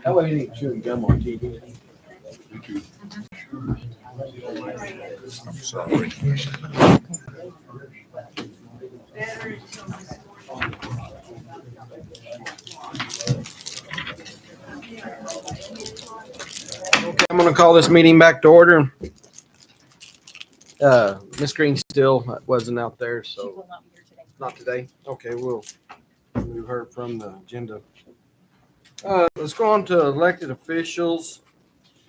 That way you ain't chewing gum on TV. I'm sorry. Okay, I'm gonna call this meeting back to order. Miss Green still wasn't out there, She so will not be here today. not today. Okay, we'll move her from the agenda. Let's go on to elected officials.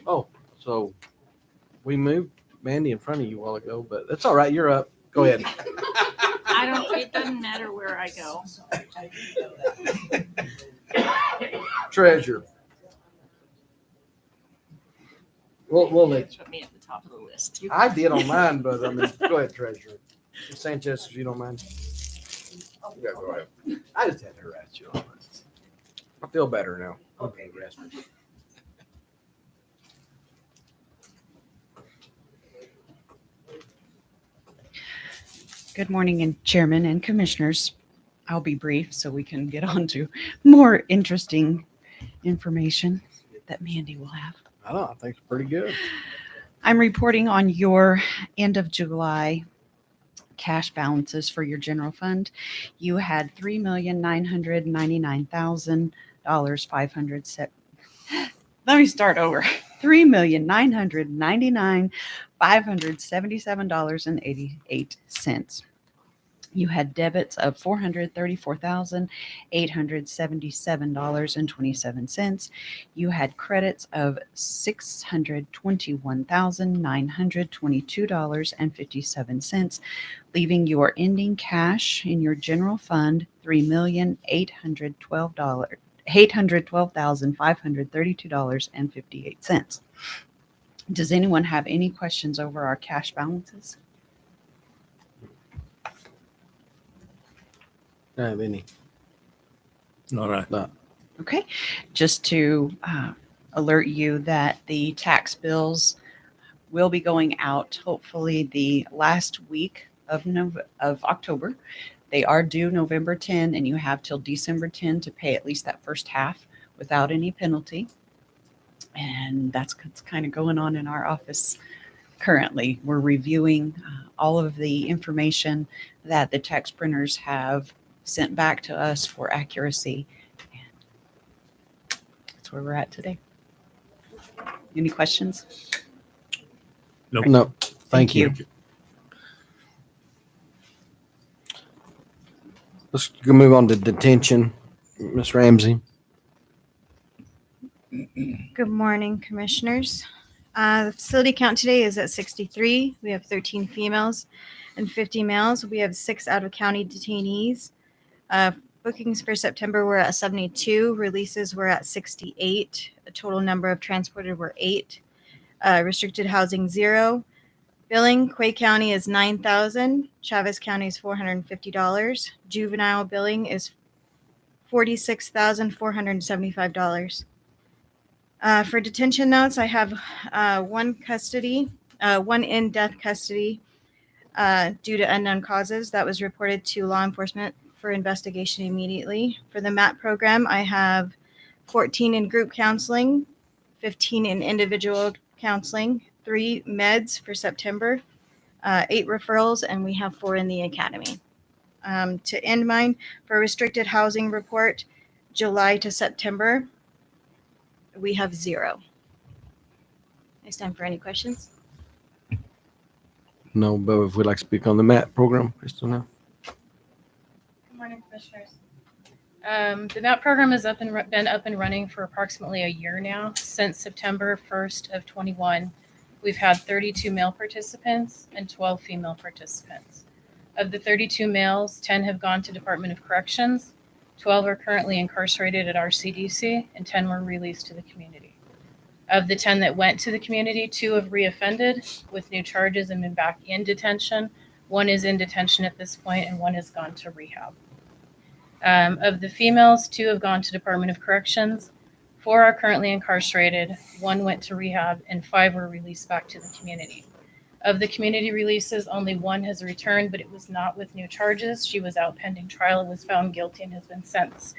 Oh, so we moved Mandy in front of you a while ago, but that's all right. You're up. Go ahead. It doesn't matter where I go. Treasurer. We'll let you. Put me at the top of the list. I did on mine, but I mean, go ahead, Treasurer. Sanchez, if you don't mind. Yeah, go ahead. I just had to harass you. I feel better now. Okay, rest. Good morning, and Chairman and Commissioners. I'll be brief so we can get on to more interesting information that Mandy will have. I don't know. I think it's pretty good. I'm reporting on your end of July cash balances for your general fund. You had $3,999,500. Let me start over. $3,999,577.88. You had debits of $434,877.27. You had credits of $621,922.57, leaving your ending cash in your general fund $812,532.58. Does anyone have any questions over our cash balances? I have any. All right. No. Okay, just to alert you that the tax bills will be going out hopefully the last week of October. They are due November 10, and you have till December 10 to pay at least that first half without any penalty. And that's kind of going on in our office currently. We're reviewing all of the information that the tax printers have sent back to us for accuracy. And that's where we're at today. Any questions? Nope. No. Thank you. Let's go move on to detention. Miss Ramsey. Good morning, Commissioners. The facility count today is at 63. We have 13 females and 50 males. We have 6 out-of-county detainees. Bookings for September were at 72. Releases were at 68. A total number of transported were 8. Restricted housing, 0. Billing, Quay County is $9,000. Chavez County is $450. Juvenile billing is $46,475. For detention notes, I have one in death custody due to unknown causes. That was reported to law enforcement for investigation immediately. For the MAT program, I have 14 in group counseling, 15 in individual counseling, 3 meds for September, 8 referrals, and we have 4 in the academy. To end mine, for restricted housing report, July to September, we have 0. It's time for any questions. No, but if we'd like to speak on the MAT program, Crystal, now. Good morning, Commissioners. The MAP program has been up and running for approximately a year now. Since September 1st of 21, we've had 32 male participants and 12 female participants. Of the 32 males, 10 have gone to Department of Corrections, 12 are currently incarcerated at our CDC, and 10 were released to the community. Of the 10 that went to the community, 2 have reoffended with new charges and been back in detention. 1 is in detention at this point, and 1 has gone to rehab. Of the females, 2 have gone to Department of Corrections, 4 are currently incarcerated, 1 went to rehab, and 5 were released back to the community. Of the community releases, only 1 has returned, but it was not with new charges. She was out pending trial, was found guilty, and has been since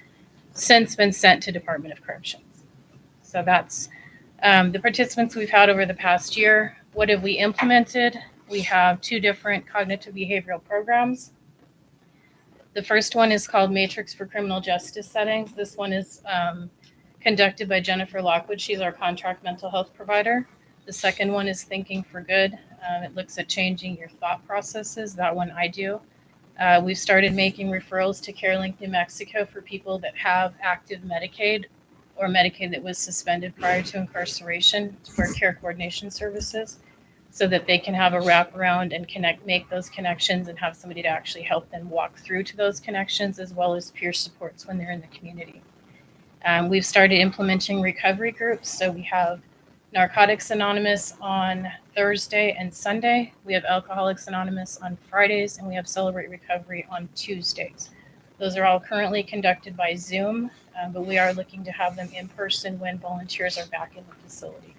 been sent to Department of Corrections. So that's the participants we've had over the past year. What have we implemented? We have 2 different cognitive behavioral programs. The first one is called Matrix for Criminal Justice Settings. This one is conducted by Jennifer Lockwood. She's our contract mental health provider. The second one is Thinking for Good. It looks at changing your thought processes. That one I do. We've started making referrals to CareLink New Mexico for people that have active Medicaid or Medicaid that was suspended prior to incarceration for care coordination services, so that they can have a wraparound and make those connections and have somebody to actually help them walk through to those connections, as well as peer supports when they're in the community. We've started implementing recovery groups. So we have Narcotics Anonymous on Thursday and Sunday. We have Alcoholics Anonymous on Fridays, and we have Celebrate Recovery on Tuesdays. Those are all currently conducted by Zoom, but we are looking to have them in person when volunteers are back in the facility.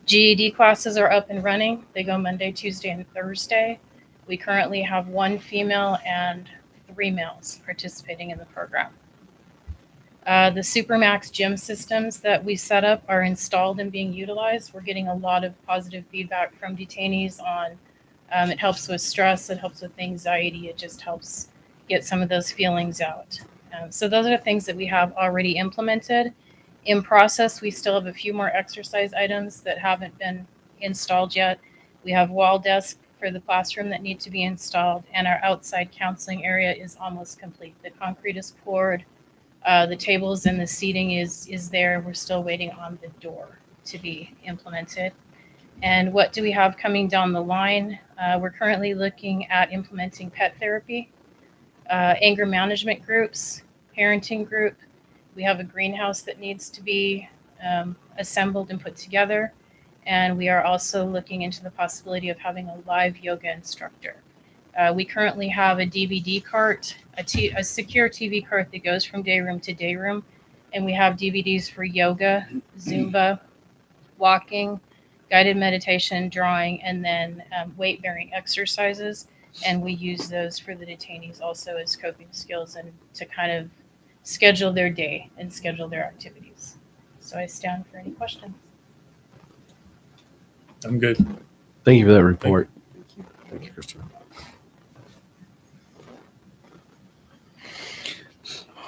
GED classes are up and running. They go Monday, Tuesday, and Thursday. We currently have 1 female and 3 males participating in the program. The Supermax gym systems that we set up are installed and being utilized. We're getting a lot of positive feedback from detainees on it helps with stress, it helps with anxiety, it just helps get some of those feelings out. So those are the things that we have already implemented. In process, we still have a few more exercise items that haven't been installed yet. We have wall desks for the classroom that need to be installed, and our outside counseling area is almost complete. The concrete is poured. The tables and the seating is there. We're still waiting on the door to be implemented. And what do we have coming down the line? We're currently looking at implementing pet therapy, anger management groups, parenting group. We have a greenhouse that needs to be assembled and put together. And we are also looking into the possibility of having a live yoga instructor. We currently have a DVD cart, a secure TV cart that goes from day room to day room. And we have DVDs for yoga, Zumba, walking, guided meditation, drawing, and then weight-bearing exercises. And we use those for the detainees also as coping skills and to kind of schedule their day and schedule their activities. So I stand for any questions. I'm good. Thank you for that report. Thank you, Christopher.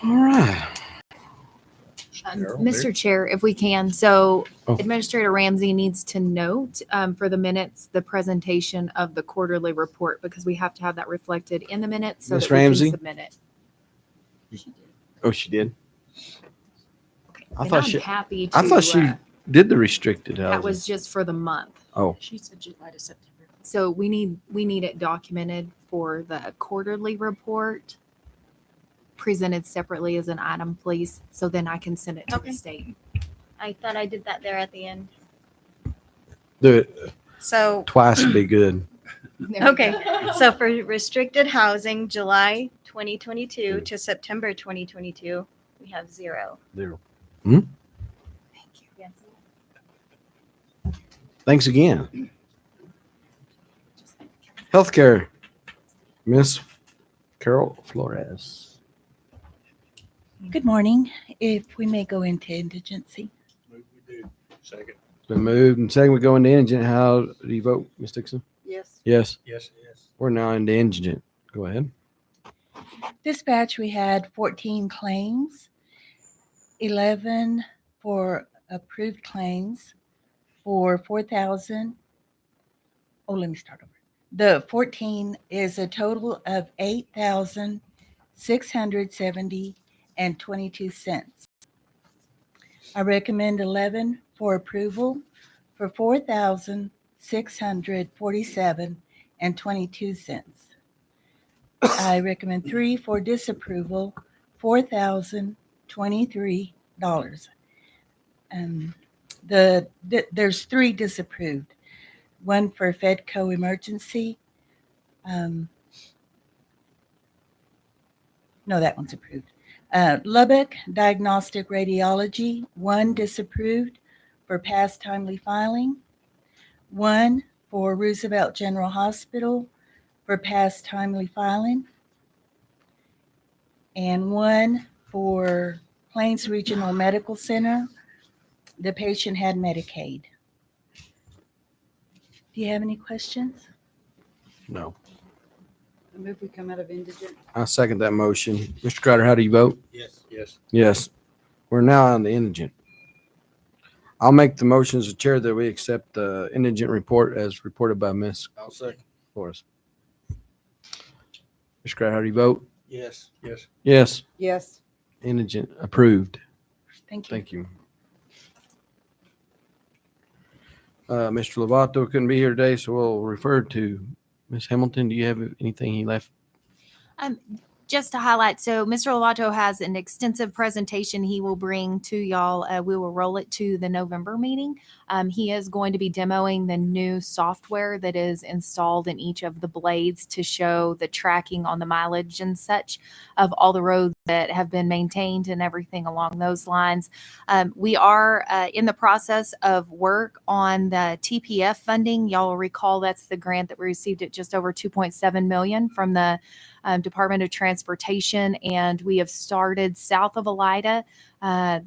All right. Mr. Chair, if we can, so Oh. Administrator Ramsey needs to note for the minutes, the presentation of the quarterly report, because we have to have that reflected in the minutes so Ms. that we Ramsey? can submit it. Oh, she did? Okay. I And thought I'm she- happy to. I thought she did the restricted housing. That was just for the month. Oh, She said July to September. So we need it documented for the quarterly report, presented separately as an item, please, so then I can send it to Okay. the state. I thought I did that there at the end. do it So, twice would be good. okay. So for restricted housing, July 2022 to September 2022, we have 0. There. Thank you. Yes. Thanks again. Healthcare, Miss Carol Flores. Good morning. If we may go into indigency. We do. Second. It's been moved and second. We go into indigent. How do you vote, Ms. Dixon? Yes. Yes. Yes. We're now into indigent. Go ahead. Dispatch, we had 14 claims, 11 for approved claims for 4,000. Oh, let me start over. The 14 is a total of 8,670 and 22 cents. I recommend 11 for approval for 4,647 and 22 cents. I recommend 3 for disapproval, $4,023. There's 3 disapproved. One for Fedco emergency. No, that one's approved. Lubbock Diagnostic Radiology, 1 disapproved for past timely filing. 1 for Roosevelt General Hospital for past timely filing. And 1 for Plains Regional Medical Center The patient had Medicaid. Do you have any questions? No. I move we come out of indigent. I second that motion. Mr. Crowder, how do you vote? Yes. Yes. Yes. We're now on the indigent. I'll make the motion as the chair that we accept the indigent report as reported by Ms. I'll second. Flores. Mr. Crowder, how do you vote? Yes. Yes. Yes. Yes. Indigent approved. Thank you. Thank you. Mr. Lovato couldn't be here today, so we'll refer to Ms. Hamilton. Do you have anything he left? Just to highlight, so Mr. Lovato has an extensive presentation he will bring to y'all. We will roll it to the November meeting. He is going to be demoing the new software that is installed in each of the blades to show the tracking on the mileage and such of all the roads that have been maintained and everything along those lines. We are in the process of work on the TPF funding. Y'all will recall that's the grant that we received at just over $2.7 million from the Department of Transportation, and we have started south of Elida.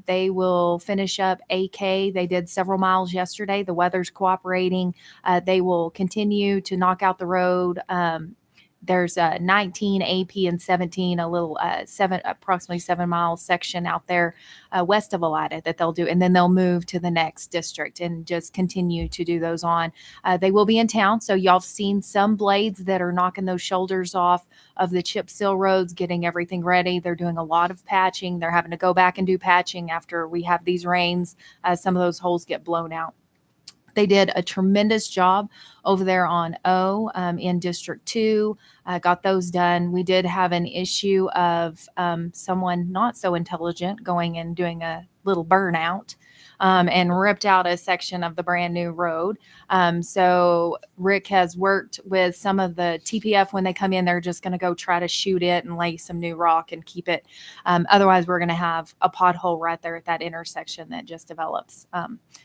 They will finish up AK. They did several miles yesterday. The weather's cooperating. They will continue to knock out the road. There's 19 AP and 17, a little approximately 7 mile section out there west of Elida that they'll do, and then they'll move to the next district and just continue to do those on. They will be in town, so y'all have seen some blades that are knocking those shoulders off of the chip seal roads, getting everything ready. They're doing a lot of patching. They're having to go back and do patching after we have these rains. Some of those holes get blown out. They did a tremendous job over there on O in District 2, got those done. We did have an issue of someone not so intelligent going and doing a little burnout and ripped out a section of the brand new road. So Rick has worked with some of the TPF. When they come in, they're just going to go try to shoot it and lay some new rock and keep it. Otherwise, we're going to have a pothole right there at that intersection that just develops.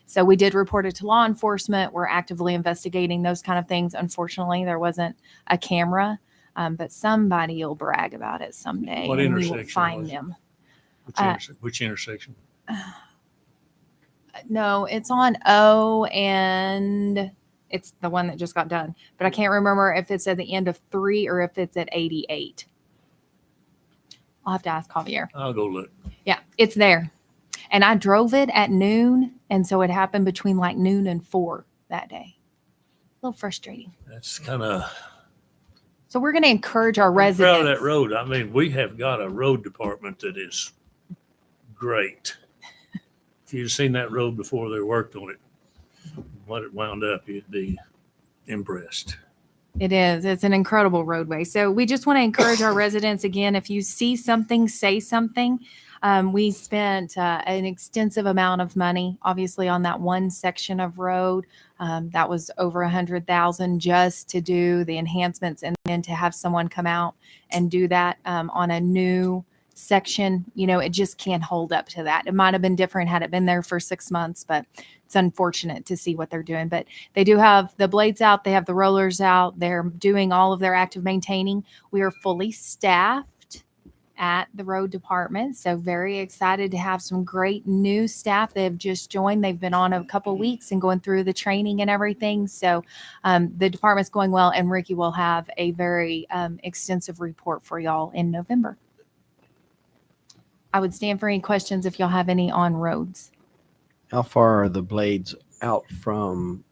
So we did report it to law enforcement. We're actively investigating those kind of things. Unfortunately, there wasn't a camera, but somebody will brag about it someday. What and we will intersection find was it? them. Which intersection? No, it's on O, and it's the one that just got done. But I can't remember if it's at the end of 3 or if it's at 88. I'll have to ask Javier. I'll go look. Yeah, it's there. And I drove it at noon, and so it happened between like noon and 4 that day. A little frustrating. That's kind of So we're going to encourage our proud residents. of that road. I mean, we have got a road department that is great. If you'd seen that road before they worked on it, what it wound up, you'd be impressed. It is. It's an incredible roadway. So we just want to encourage our residents again, if you see something, say something. We spent an extensive amount of money, obviously, on that one section of road. That was over $100,000 just to do the enhancements, and then to have someone come out and do that on a new section. You know, it just can't hold up to that. It might have been different had it been there for 6 months, but it's unfortunate to see what they're doing. But they do have the blades out. They have the rollers out. They're doing all of their active maintaining. We are fully staffed at the road department. So very excited to have some great new staff that have just joined. They've been on a couple of weeks and going through the training and everything. So the department's going well, and Ricky will have a very extensive report for y'all in November. I would stand for any questions if y'all have any on roads. How far are the blades out from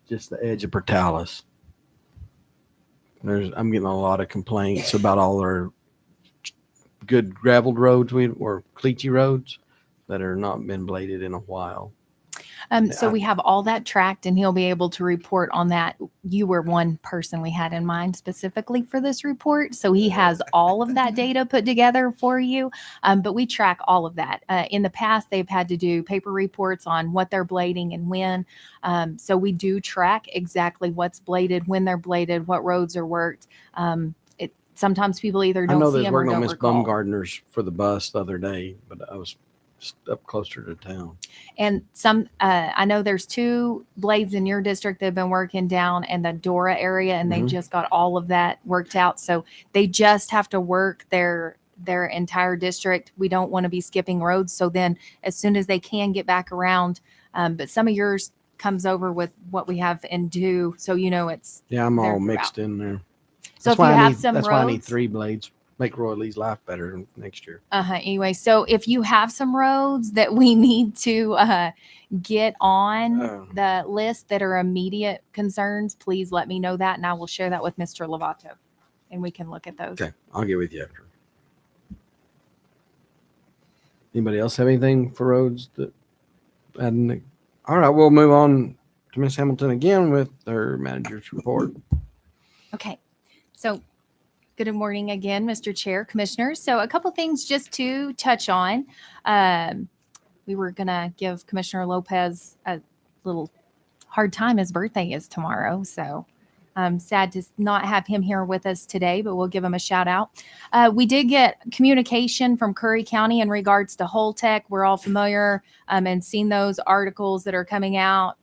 just the edge of Portales? I'm getting a lot of complaints about all our good graveled roads or cleachy roads that are not been bladed in a while. So we have all that tracked, and he'll be able to report on that. You were one person we had in mind specifically for this report. So he has all of that data put together for you. But we track all of that. In the past, they've had to do paper reports on what they're blading and when. So we do track exactly what's bladed, when they're bladed, what roads are worked. Sometimes people either I don't know see there's them or working on don't Miss recall. Baumgartner's for the bus the other day, but I was up closer to town. And some, I know there's 2 blades in your district that have been working down in the Dora area, and they Mhm. just got all of that worked out. So they just have to work their their entire district. We don't want to be skipping roads. So then as soon as they can get back around, but some of yours comes over with what we have in due. So, it's, Yeah, I'm They're all throughout. mixed in there. so if you have some That's why I need roads, 3 blades. Make Roy Lee's life better next year. anyway, so if you have some roads that we need to get on the list that are immediate concerns, please let me know that, and I will share that with Mr. Lovato, and we can look at those. Okay, I'll get with you after. Anybody else have anything for roads that hadn't? All right, we'll move on to Miss Hamilton again with her manager's report. Okay, so good morning again, Mr. Chair, Commissioners. So a couple things just to touch on. We were going to give Commissioner Lopez a little hard time. His birthday is tomorrow, so I'm sad to not have him here with us today, but we'll give him a shout out. We did get communication from Curry County in regards to Holtec. We're all familiar and seen those articles that are coming out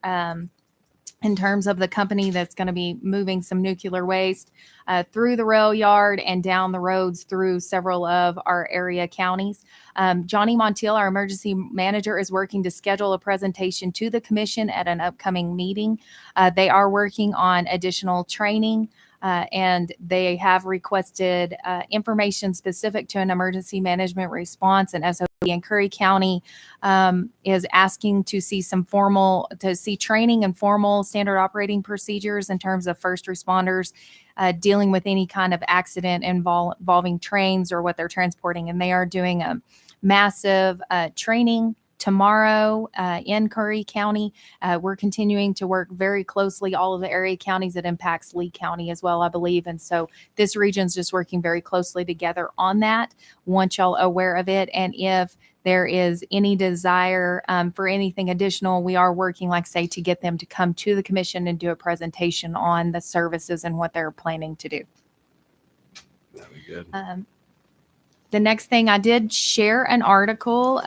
in terms of the company that's going to be moving some nuclear waste through the rail yard and down the roads through several of our area counties. Johnny Montiel, our emergency manager, is working to schedule a presentation to the commission at an upcoming meeting. They are working on additional training. And they have requested information specific to an emergency management response and SOP. And Curry County is asking to see training and formal standard operating procedures in terms of first responders dealing with any kind of accident involving trains or what they're transporting. And they are doing a massive training tomorrow in Curry County. We're continuing to work very closely, all of the area counties that impacts Lee County as well, I believe. And so this region's just working very closely together on that. Want y'all aware of it. And if there is any desire for anything additional, we are working, like I say, to get them to come to the commission and do a presentation on the services and what they're planning to do. That'd be good. The next thing, I did share an article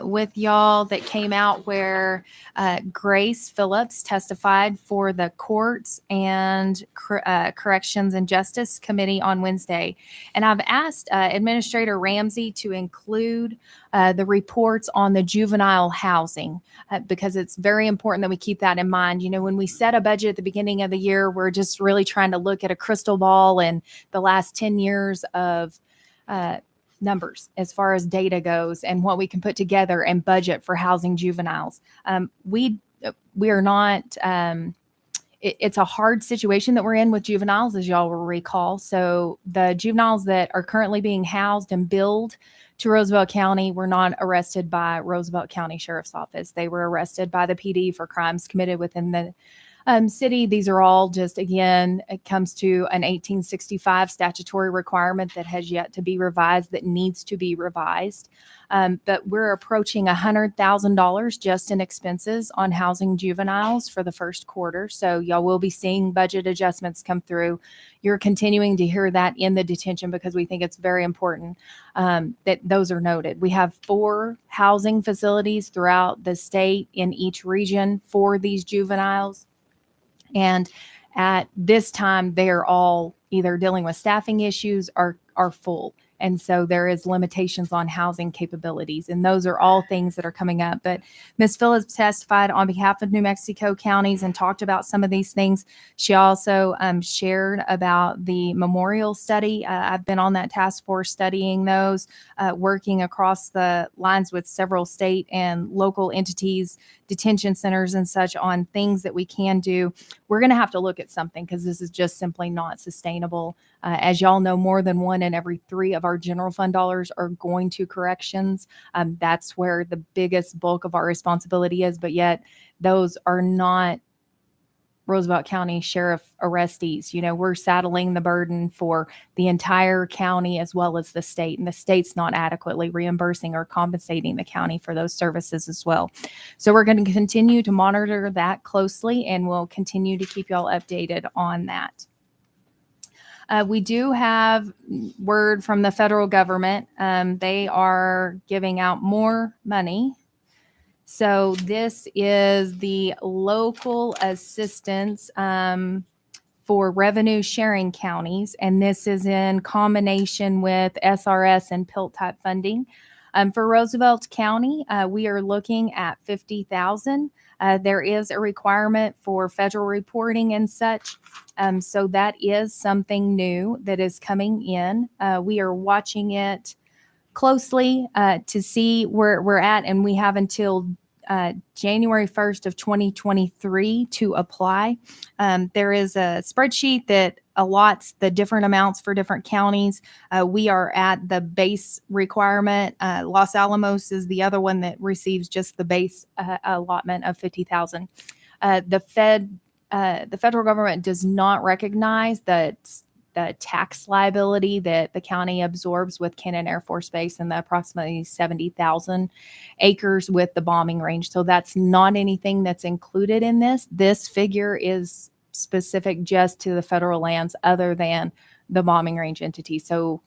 with y'all that came out where Grace Phillips testified for the Courts and Corrections and Justice Committee on Wednesday. And I've asked Administrator Ramsey to include the reports on the juvenile housing because it's very important that we keep that in mind. When we set a budget at the beginning of the year, we're just really trying to look at a crystal ball and the last 10 years of numbers as far as data goes and what we can put together and budget for housing juveniles. We are not, it's a hard situation that we're in with juveniles, as y'all will recall. So the juveniles that are currently being housed and billed to Roosevelt County were not arrested by Roosevelt County Sheriff's Office. They were arrested by the PD for crimes committed within the city. These are all just, again, it comes to an 1865 statutory requirement that has yet to be revised, that needs to be revised. But we're approaching $100,000 just in expenses on housing juveniles for the first quarter. So y'all will be seeing budget adjustments come through. You're continuing to hear that in the detention because we think it's very important that those are noted. We have 4 housing facilities throughout the state in each region for these juveniles. And at this time, they're all either dealing with staffing issues or are full. And so there is limitations on housing capabilities. And those are all things that are coming up. But Ms. Phillips testified on behalf of New Mexico counties and talked about some of these things. She also shared about the memorial study. I've been on that task force studying those, working across the lines with several state and local entities, detention centers and such on things that we can do. We're going to have to look at something because this is just simply not sustainable. As y'all know, more than 1 in every 3 of our general fund dollars are going to corrections. That's where the biggest bulk of our responsibility is, but yet those are not Roosevelt County Sheriff arrestees. We're saddling the burden for the entire county as well as the state, and the state's not adequately reimbursing or compensating the county for those services as well. So we're going to continue to monitor that closely, and we'll continue to keep y'all updated on that. We do have word from the federal government. They are giving out more money. So this is the local assistance for revenue sharing counties, and this is in combination with SRS and PILT type funding. For Roosevelt County, we are looking at $50,000. There is a requirement for federal reporting and such. So that is something new that is coming in. We are watching it closely to see where we're at, and we have until January 1st of 2023 to apply. There is a spreadsheet that allots the different amounts for different counties. We are at the base requirement. Los Alamos is the other one that receives just the base allotment of $50,000. The federal government does not recognize the tax liability that the county absorbs with Cannon Air Force Base and the approximately 70,000 acres with the bombing range. So that's not anything that's included in this. This figure is specific just to the federal lands other than the bombing range entity. So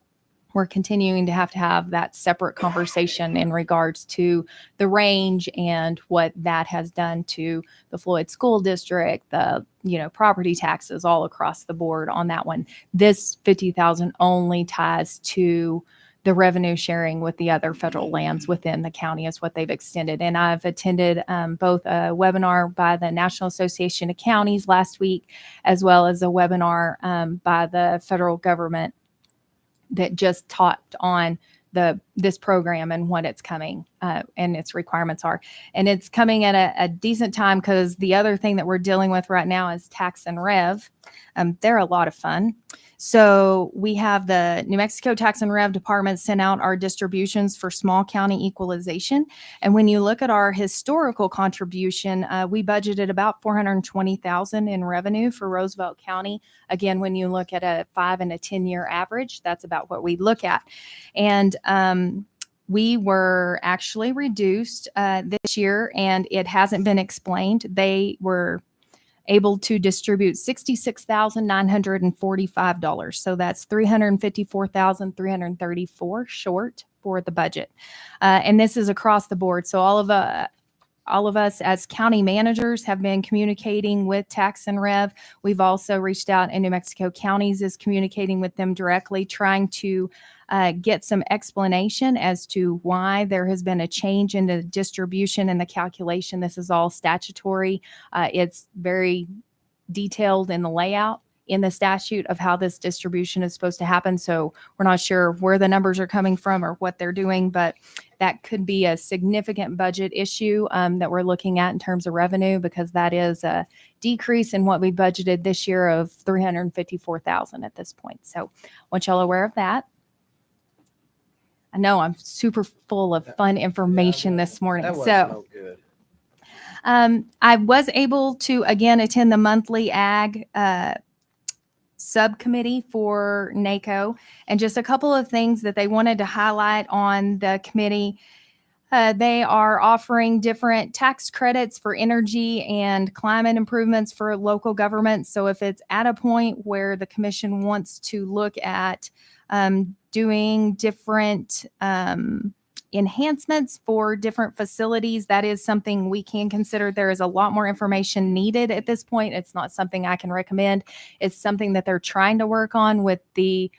we're continuing to have that separate conversation in regards to the range and what that has done to the Floyd School District, the property taxes all across the board on that one. This 50,000 only ties to the revenue sharing with the other federal lands within the county is what they've extended. And I've attended both a webinar by the National Association of Counties last week, as well as a webinar by the federal government that just talked on this program and what it's coming and its requirements are. And it's coming at a decent time because the other thing that we're dealing with right now is tax and rev. They're a lot of fun. So we have the New Mexico Tax and Rev Department sent out our distributions for small county equalization. And when you look at our historical contribution, we budgeted about $420,000 in revenue for Roosevelt County. Again, when you look at a 5 and a 10-year average, that's about what we look at. And we were actually reduced this year, and it hasn't been explained. They were able to distribute $66,945. So that's $354,334 short for the budget. And this is across the board. So all of us as county managers have been communicating with Tax and Rev. We've also reached out, and New Mexico Counties is communicating with them directly, trying to get some explanation as to why there has been a change in the distribution and the calculation. This is all statutory. It's very detailed in the layout in the statute of how this distribution is supposed to happen. So we're not sure where the numbers are coming from or what they're doing, but that could be a significant budget issue that we're looking at in terms of revenue, because that is a decrease in what we budgeted this year of $354,000 at this point. So I want y'all aware of that. I know I'm super full of fun information this morning. That was So so good. I was able to, again, attend the monthly ag subcommittee for NACO, and just a couple of things that they wanted to highlight on the committee. They are offering different tax credits for energy and climate improvements for local governments. So if it's at a point where the commission wants to look at doing different enhancements for different facilities, that is something we can consider. There is a lot more information needed at this point. It's not something I can recommend. It's something that they're trying to work on with the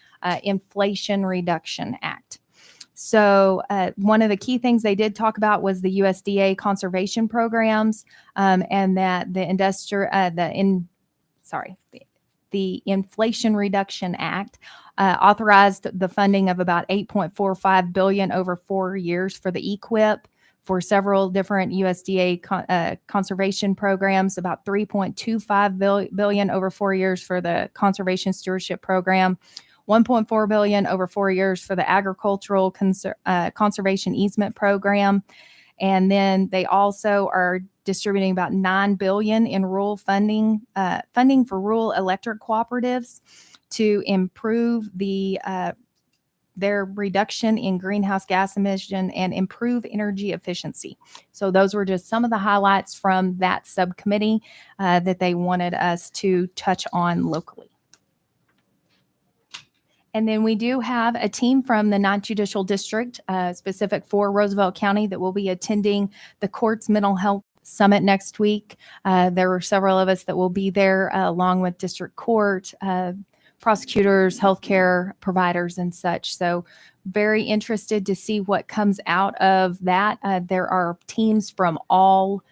Inflation Reduction Act. So one of the key things they did talk about was the USDA conservation programs, and that the the Inflation Reduction Act authorized the funding of about $8.45 billion over 4 years for the EQIP for several different USDA conservation programs, about $3.25 billion over 4 years for the Conservation Stewardship Program, $1.4 billion over 4 years for the Agricultural Conservation Easement Program. And then they also are distributing about $9 billion in rural funding for rural electric cooperatives to improve their reduction in greenhouse gas emission and improve energy efficiency. So those were just some of the highlights from that subcommittee that they wanted us to touch on locally. And then we do have a team from the 9th Judicial District, specific for Roosevelt County, that will be attending the court's mental health Summit next week. There were several of us that will be there, along with district court, prosecutors, healthcare providers, and such. So very interested to see what comes out of that. There are teams from all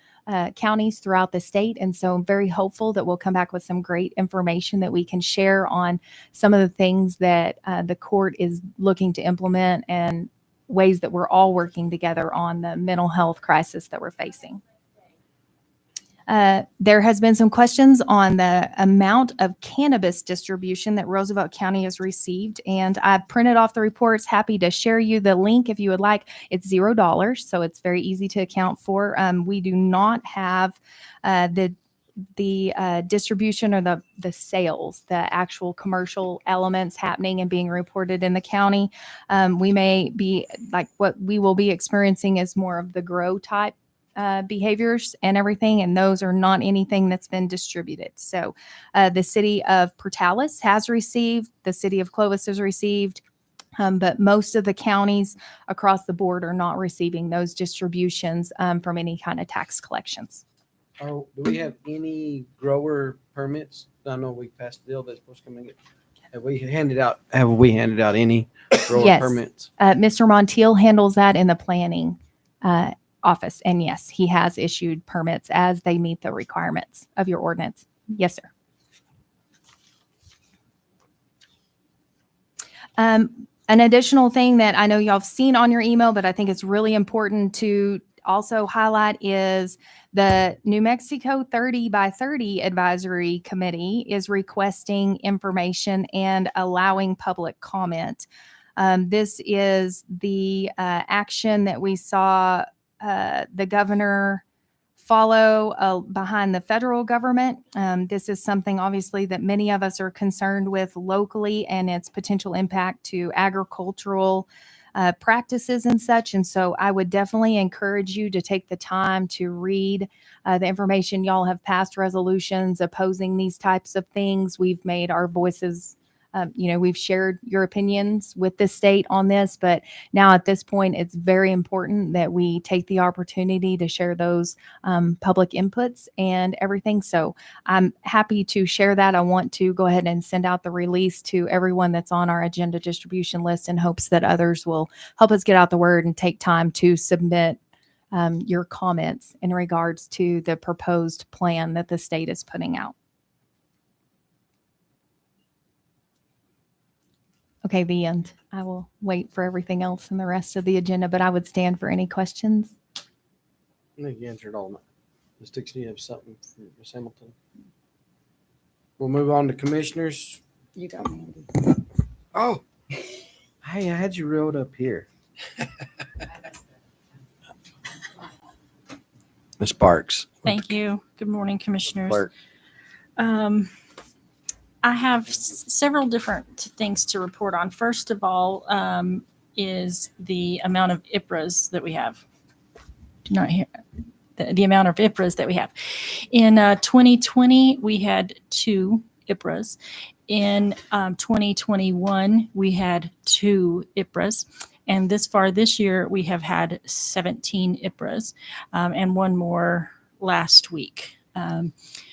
counties throughout the state. And so I'm very hopeful that we'll come back with some great information that we can share on some of the things that the court is looking to implement and ways that we're all working together on the mental health crisis that we're facing. There has been some questions on the amount of cannabis distribution that Roosevelt County has received, and I've printed off the reports. Happy to share you the link if you would like. It's $0, so it's very easy to account for. We do not have the distribution or the sales, the actual commercial elements happening and being reported in the county. We may be like what we will be experiencing is more of the grow type behaviors and everything, and those are not anything that's been distributed. So the city of Portales has received, the city of Clovis has received, but most of the counties across the board are not receiving those distributions from any kind of tax collections. Oh, do we have any grower permits? I know we passed a bill that's supposed to come in. Have we handed out any grower Yes. permits? Mr. Montiel handles that in the planning office. And yes, he has issued permits as they meet the requirements of your ordinance. Yes, sir. An additional thing that I know y'all have seen on your email, but I think it's really important to also highlight is the New Mexico 30 by 30 Advisory Committee is requesting information and allowing public comment. This is the action that we saw the governor follow behind the federal government. This is something obviously that many of us are concerned with locally and its potential impact to agricultural practices and such. And so I would definitely encourage you to take the time to read the information. Y'all have passed resolutions opposing these types of things. We've made our voices we've shared your opinions with the state on this, but now at this point, it's very important that we take the opportunity to share those public inputs and everything. So I'm happy to share that. I want to go ahead and send out the release to everyone that's on our agenda distribution list in hopes that others will help us get out the word and take time to submit your comments in regards to the proposed plan that the state is putting out. Okay, the end. I will wait for everything else in the rest of the agenda, but I would stand for any questions. I think you answered all of them. Ms. Dixon, you have something for Ms. Hamilton? We'll move on to commissioners. You got me. Oh, hey, I had you reeled up here. Ms. Sparks. Thank you. Good morning, commissioners. Clerk. I have several different things to report on. First of all, is the amount of IPRAs that we have. Do not hear the amount of IPRAs that we have. In 2020, we had 2 IPRAs. In 2021, we had 2 IPRAs. And this far this year, we have had 17 IPRAs and 1 more last week.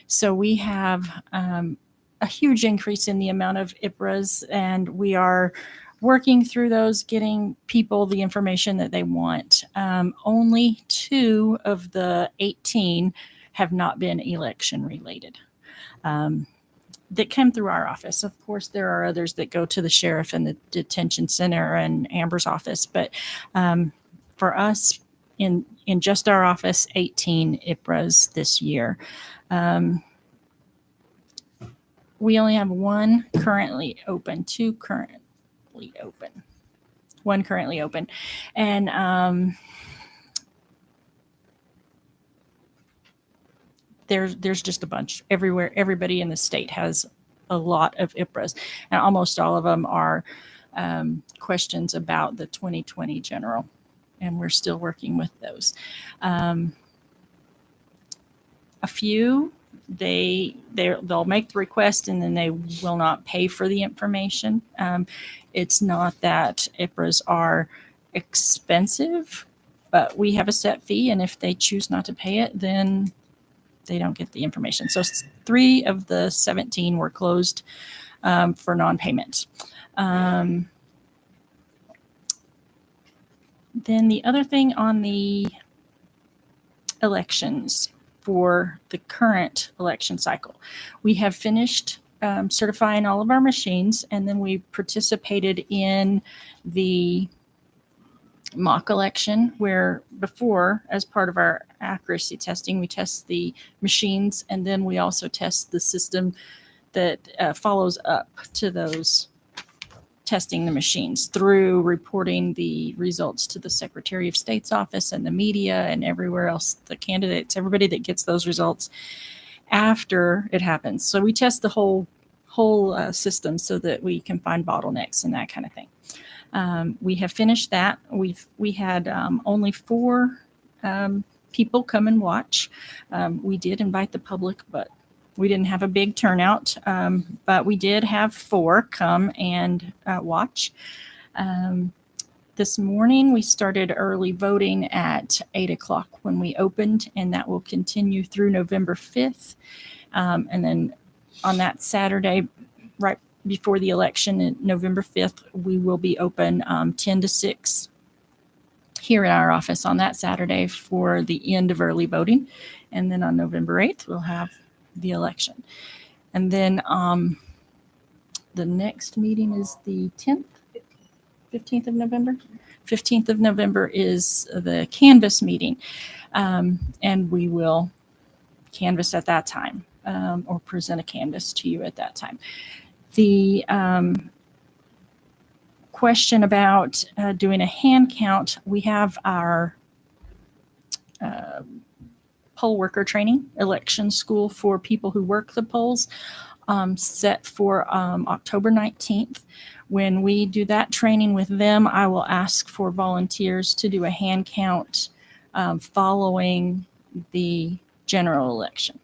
So we have a huge increase in the amount of IPRAs, and we are working through those, getting people the information that they want. Only 2 of the 18 have not been election related that came through our office. Of course, there are others that go to the sheriff and the detention center and Amber's office, but for us in just our office, 18 IPRAs this year. We only have 1 currently open, 2 currently open, 1 currently open. And there's just a bunch everywhere. Everybody in the state has a lot of IPRAs, and almost all of them are questions about the 2020 general, and we're still working with those. A few, they'll make the request and then they will not pay for the information. It's not that IPRAs are expensive. But we have a set fee, and if they choose not to pay it, then they don't get the information. So 3 of the 17 were closed for non-payment. Then the other thing on the elections for the current election cycle, we have finished certifying all of our machines, and then we participated in the mock election, where before, as part of our accuracy testing, we test the machines, and then we also test the system that follows up to those testing the machines through reporting the results to the Secretary of State's office and the media and everywhere else, the candidates, everybody that gets those results after it happens. So we test the whole system so that we can find bottlenecks and that kind of thing. We have finished that. We had only 4 people come and watch. We did invite the public, but we didn't have a big turnout. But we did have 4 come and watch. This morning we started early voting at 8 o'clock when we opened, and that will continue through November 5th. And then on that Saturday, right before the election, November 5th, we will be open 10 to 6 here in our office on that Saturday for the end of early voting. And then on November 8th, we'll have the election. And then the next meeting is the 10th, 15th of November. 15th of November is the canvas meeting. And we will canvas at that time, or present a canvas to you at that time. The question about doing a hand count, we have our poll worker training, election school for people who work the polls, set for October 19th. When we do that training with them, I will ask for volunteers to do a hand count following the general election.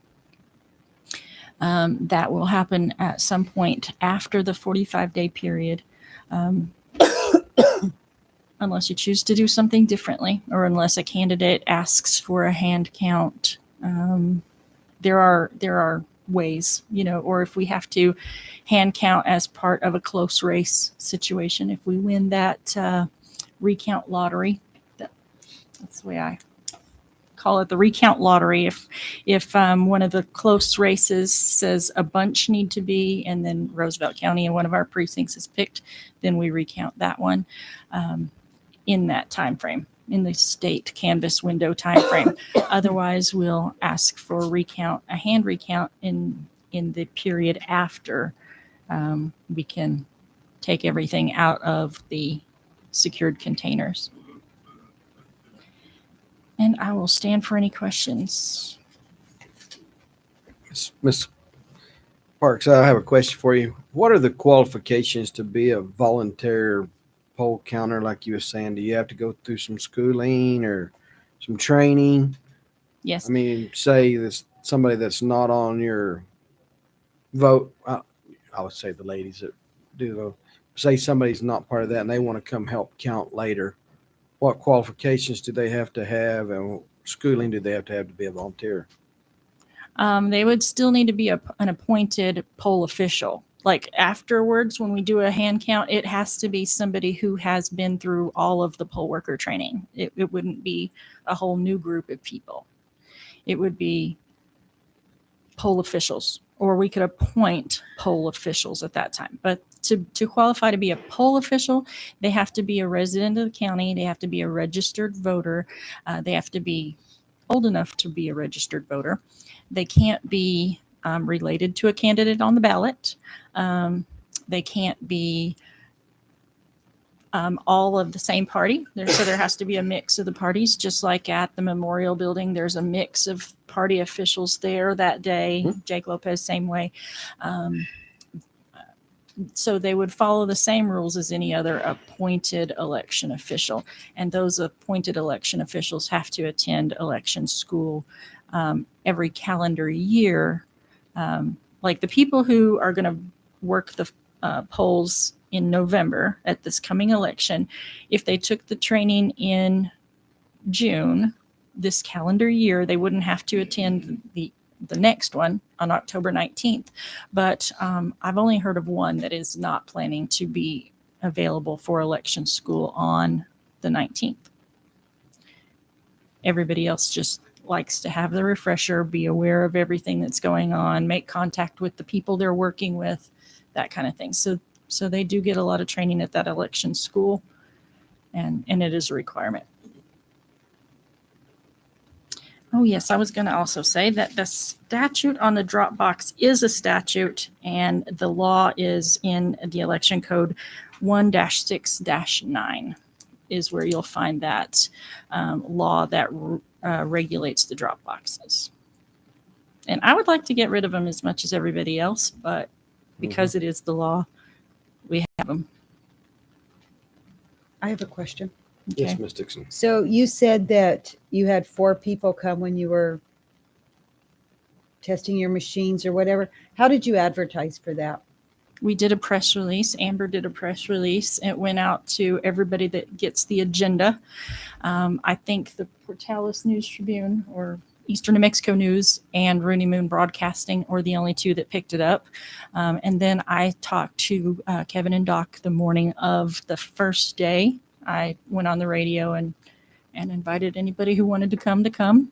That will happen at some point after the 45-day period, unless you choose to do something differently, or unless a candidate asks for a hand count. There are ways, or if we have to hand count as part of a close race situation, if we win that recount lottery, that's the way I call it, the recount lottery. If one of the close races says a bunch need to be, and then Roosevelt County and one of our precincts is picked, then we recount that one in that time frame, in the state canvas window time frame. Otherwise, we'll ask for a hand recount in the period after we can take everything out of the secured containers. And I will stand for any questions. Ms. Parks, I have a question for you. What are the qualifications to be a volunteer poll counter, like you were saying? Do you have to go through some schooling or some training? Yes. I mean, say this somebody that's not on your vote. I would say the ladies that do vote. Say somebody's not part of that and they want to come help count later. What qualifications do they have to have, and schooling do they have to be a volunteer? They would still need to be an appointed poll official. Like afterwards, when we do a hand count, it has to be somebody who has been through all of the poll worker training. It wouldn't be a whole new group of people. It would be poll officials, or we could appoint poll officials at that time. But to qualify to be a poll official, they have to be a resident of the county. They have to be a registered voter. They have to be old enough to be a registered voter. They can't be related to a candidate on the ballot. They can't be all of the same party. So there has to be a mix of the parties, just like at the Memorial Building. There's a mix of party officials there that day. Mm-hmm. Jake Lopez, same way. So they would follow the same rules as any other appointed election official. And those appointed election officials have to attend election school every calendar year. Like the people who are going to work the polls in November at this coming election, if they took the training in June this calendar year. They wouldn't have to attend the next one on October 19th. But I've only heard of one that is not planning to be available for election school on the 19th. Everybody else just likes to have the refresher, be aware of everything that's going on, make contact with the people they're working with, that kind of thing. So they do get a lot of training at that election school, and it is a requirement. Oh, yes, I was going to also say that the statute on the drop box is a statute, and the law is in the election code 1-6-9 is where you'll find that law that regulates the drop boxes. And I would like to get rid of them as much as everybody else, but because it is the law, we have them. I have a question. Okay. Yes, Ms. Dixon. So you said that you had 4 people come when you were testing your machines or whatever. How did you advertise for that? We did a press release. Amber did a press release. It went out to everybody that gets the agenda. I think the Portales News Tribune or Eastern New Mexico News and Rooney Moon Broadcasting are the only 2 that picked it up. And then I talked to Kevin and Doc the morning of the first day. I went on the radio and invited anybody who wanted to come.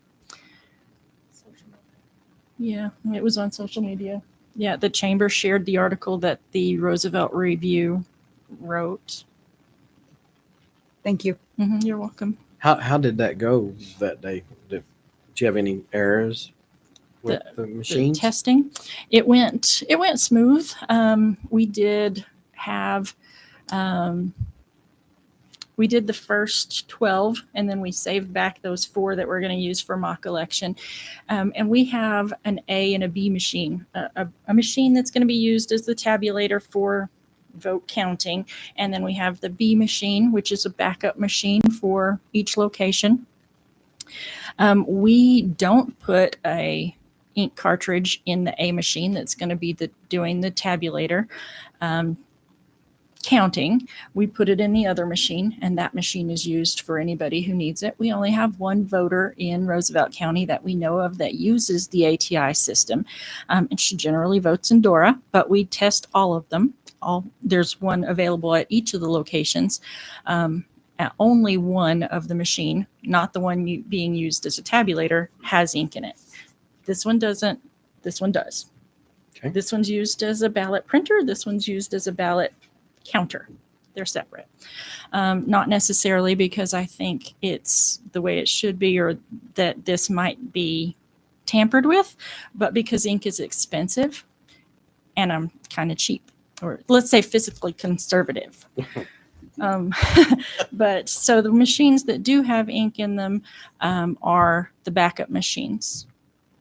Yeah, it was on social media. Yeah, the chamber shared the article that the Roosevelt Review wrote. Thank you. You're welcome. How did that go that day? Did you have any errors with the The machines? testing, it went smooth. We did have we did the first 12, and then we saved back those 4 that we're going to use for mock election. And we have an A and a B machine, a machine that's going to be used as the tabulator for vote counting. And then we have the B machine, which is a backup machine for each location. We don't put a ink cartridge in the A machine that's going to be doing the tabulator counting. We put it in the other machine, and that machine is used for anybody who needs it. We only have 1 voter in Roosevelt County that we know of that uses the ATI system, and she generally votes in Dora, but we test all of them. There's one available at each of the locations. Only one of the machine, not the one being used as a tabulator, has ink in it. This one doesn't. This one does. Okay. This one's used as a ballot printer. This one's used as a ballot counter. They're separate. Not necessarily because I think it's the way it should be or that this might be tampered with, but because ink is expensive and I'm kind of cheap, or let's say physically conservative. But so the machines that do have ink in them are the backup machines.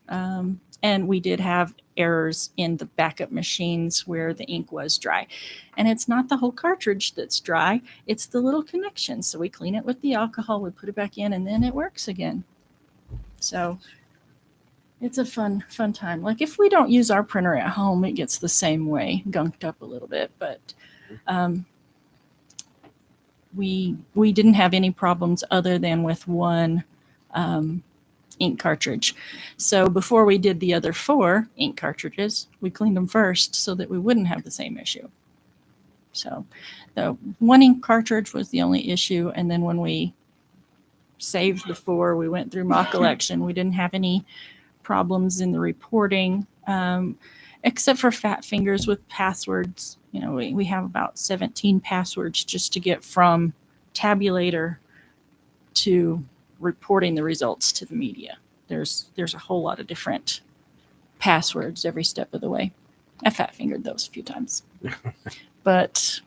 And we did have errors in the backup machines where the ink was dry. And it's not the whole cartridge that's dry, it's the little connection. So we clean it with the alcohol, we put it back in, and then it works again. So it's a fun time. Like if we don't use our printer at home, it gets the same way, gunked up a little bit. But we didn't have any problems other than with one ink cartridge. So before we did the other 4 ink cartridges, we cleaned them first so that we wouldn't have the same issue. So the 1 ink cartridge was the only issue. And then when we saved the 4, we went through mock election. We didn't have any problems in the reporting, except for fat fingers with passwords. You know, we have about 17 passwords just to get from tabulator to reporting the results to the media. There's a whole lot of different passwords every step of the way. I fat fingered those a few times, but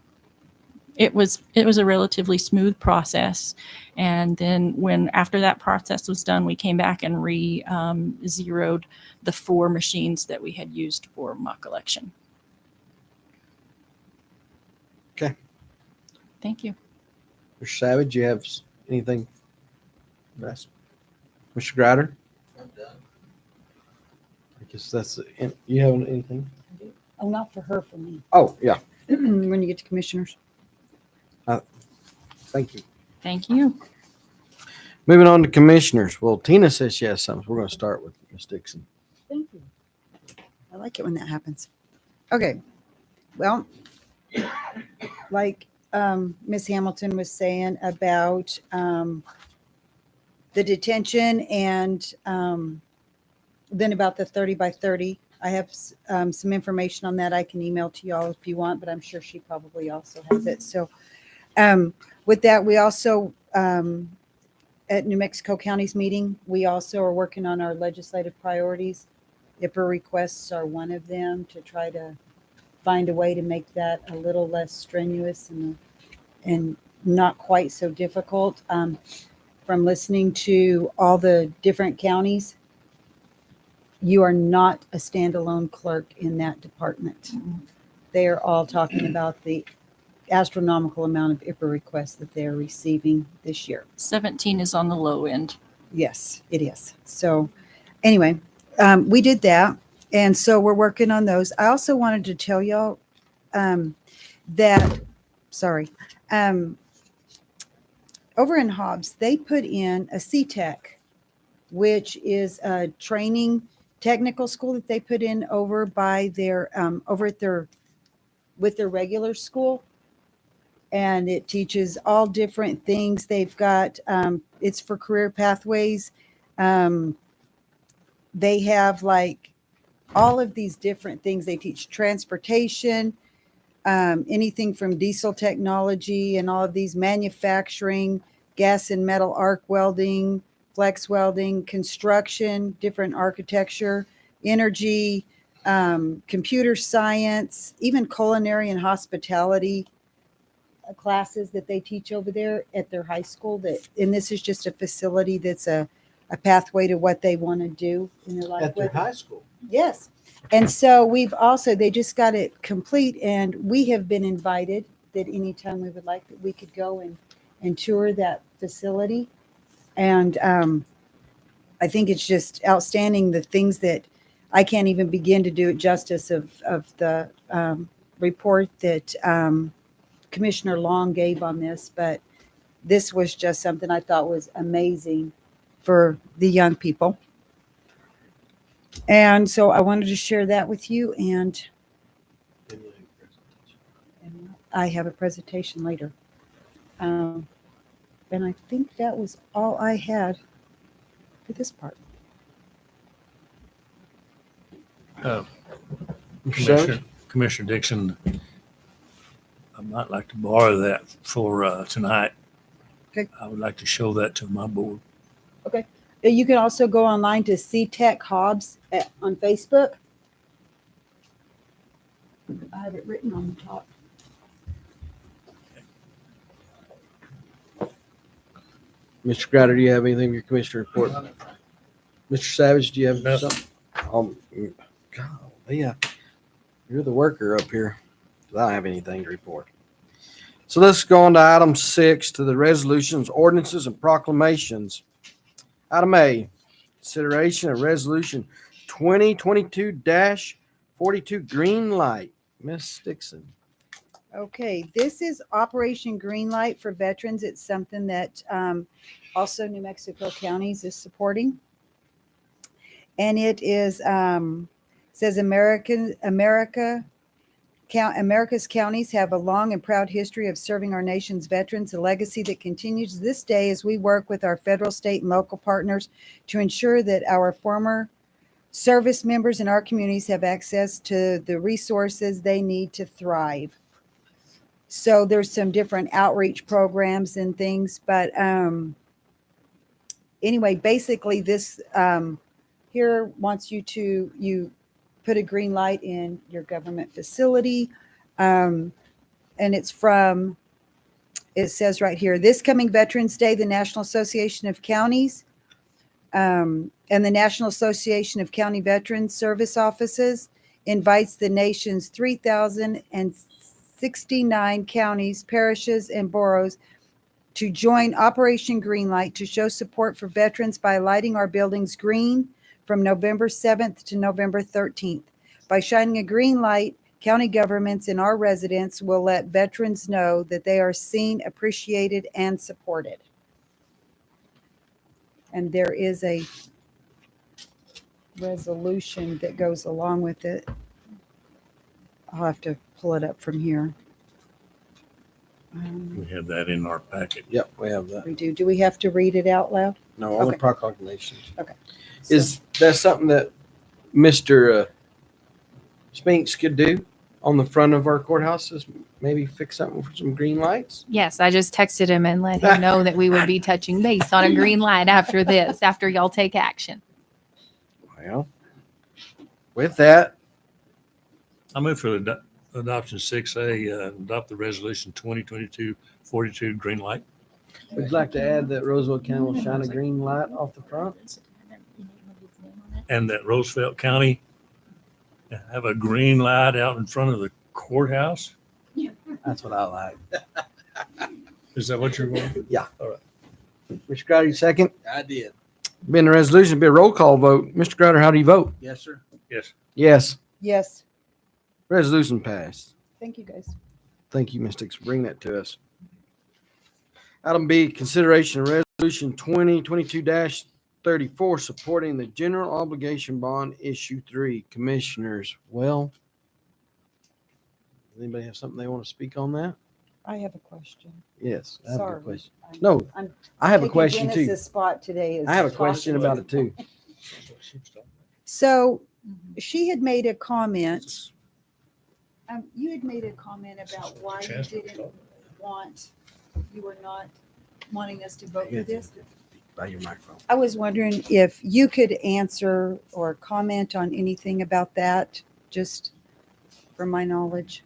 it was a relatively smooth process. And then after that process was done, we came back and zeroed the 4 machines that we had used for mock election. Okay. Thank you. Mr. Savage, you have anything? Best. Mr. Grider? I'm done. I guess that's it. You have anything? Oh, not for her, for me. Oh, yeah. When you get to commissioners. Thank you. Thank you. Moving on to commissioners. Well, Tina says she has something. We're going to start with Ms. Dixon. Thank you. I like it when that happens. Okay. Well, like Ms. Hamilton was saying about the detention and then about the 30 by 30. I have some information on that I can email to y'all if you want, but I'm sure she probably also has it. So with that, we also, at New Mexico County's meeting, we also are working on our legislative priorities. IPR requests are one of them to try to find a way to make that a little less strenuous and not quite so difficult. From listening to all the different counties, you are not a standalone clerk in that department. They are all talking about the astronomical amount of IPR requests that they are receiving this year. 17 is on the low end. Yes, it is. So anyway, we did that. And so we're working on those. I also wanted to tell y'all that, sorry, over in Hobbs, they put in a CTEC, which is a training technical school that they put in over by their, over at their, with their regular school. And it teaches all different things. They've got, it's for career pathways. They have like all of these different things. They teach transportation, anything from diesel technology and all of these manufacturing, gas and metal arc welding, flex welding, construction, different architecture, energy, computer science, even culinary and hospitality classes that they teach over there at their high school. That, and this is just a facility that's a pathway to what they want to do in their life. At their high school. Yes. And so we've also, they just got it complete, and we have been invited that anytime we would like, that we could go and tour that facility. And I think it's just outstanding, the things that I can't even begin to do it justice of the report that Commissioner Long gave on this, but this was just something I thought was amazing for the young people. And so I wanted to share that with you, and I have a presentation later. And I think that was all I had for this part. Commissioner Dixon, I might like to borrow that for tonight. Okay. I would like to show that to my board. Okay. You can also go online to CTech Hobbs on Facebook. I have it written on the top. Mr. Crowder, do you have anything for your commissioner report? Mr. Savage, do you have Nothing. something? God, yeah, you're the worker up here. I don't have anything to report. So let's go on to item 6, to the resolutions, ordinances, and proclamations. Item A, consideration of resolution 2022-42 green light. Miss Dixon. Okay, this is Operation Greenlight for veterans. It's something that also New Mexico Counties is supporting. And it is says America's counties have a long and proud history of serving our nation's veterans, a legacy that continues this day as we work with our federal, state, and local partners to ensure that our former service members in our communities have access to the resources they need to thrive. So there's some different outreach programs and things, but anyway, basically this here wants you put a green light in your government facility. And it's from, it says right here, this coming Veterans Day, the National Association of Counties and the National Association of County Veterans Service Offices invites the nation's 3,069 counties, parishes, and boroughs to join Operation Greenlight to show support for veterans by lighting our buildings green from November 7th to November 13th. By shining a green light, county governments and our residents will let veterans know that they are seen, appreciated, and supported. And there is a resolution that goes along with it. I'll have to pull it up from here. We have that in our packet. Yep, we have that. We do. Do we have to read it out loud? No, only Okay. proclamations. So- Is that something that Mr. Spinks could do on the front of our courthouses? Maybe fix something for some green lights? Yes, I just texted him and let him know that we would be touching base on a green light after this, after y'all take action. Well, with that, I move for adoption 6A, adopt the resolution 2022-42 green light. would you like to add that Roseville County will shine a green light off the front? And that Roosevelt County have a green light out in front of the courthouse? That's what I like. Is that what you're going? Mr. Crowder, you second? I did. Being a resolution, be a roll call vote. Mr. Crowder, how do you vote? Yes, sir. Yes. Yes. Yes. Resolution passed. Thank you, guys. Thank you, Ms. Dix, for bringing that to us. Item B, consideration of resolution 2022-34, supporting the general obligation bond issue 3. Commissioners, well, does anybody have something they want to speak on that? I have a question. Yes, I have a Sorry. good question. I'm- No, I'm I have a taking question too. Dennis's spot today. I have a question about it too. So she had made a comment. You had made a comment about why you didn't want, you were not wanting us to vote for this. By your microphone. I was wondering if you could answer or comment on anything about that, just from my knowledge.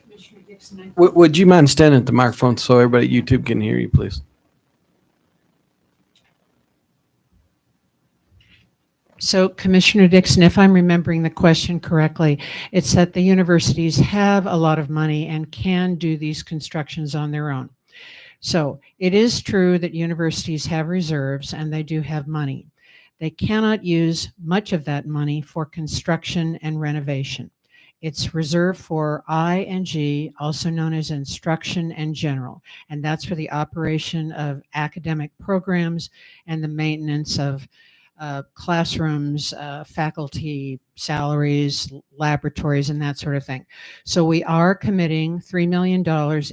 Commissioner Dixon, Would you mind standing at the microphone so everybody at YouTube can hear you, please? So Commissioner Dixon, if I'm remembering the question correctly, it's that the universities have a lot of money and can do these constructions on their own. So it is true that universities have reserves and they do have money. They cannot use much of that money for construction and renovation. It's reserved for I&G, also known as instruction and general, and that's for the operation of academic programs and the maintenance of classrooms, faculty salaries, laboratories, and that sort of thing. So we are committing $3 million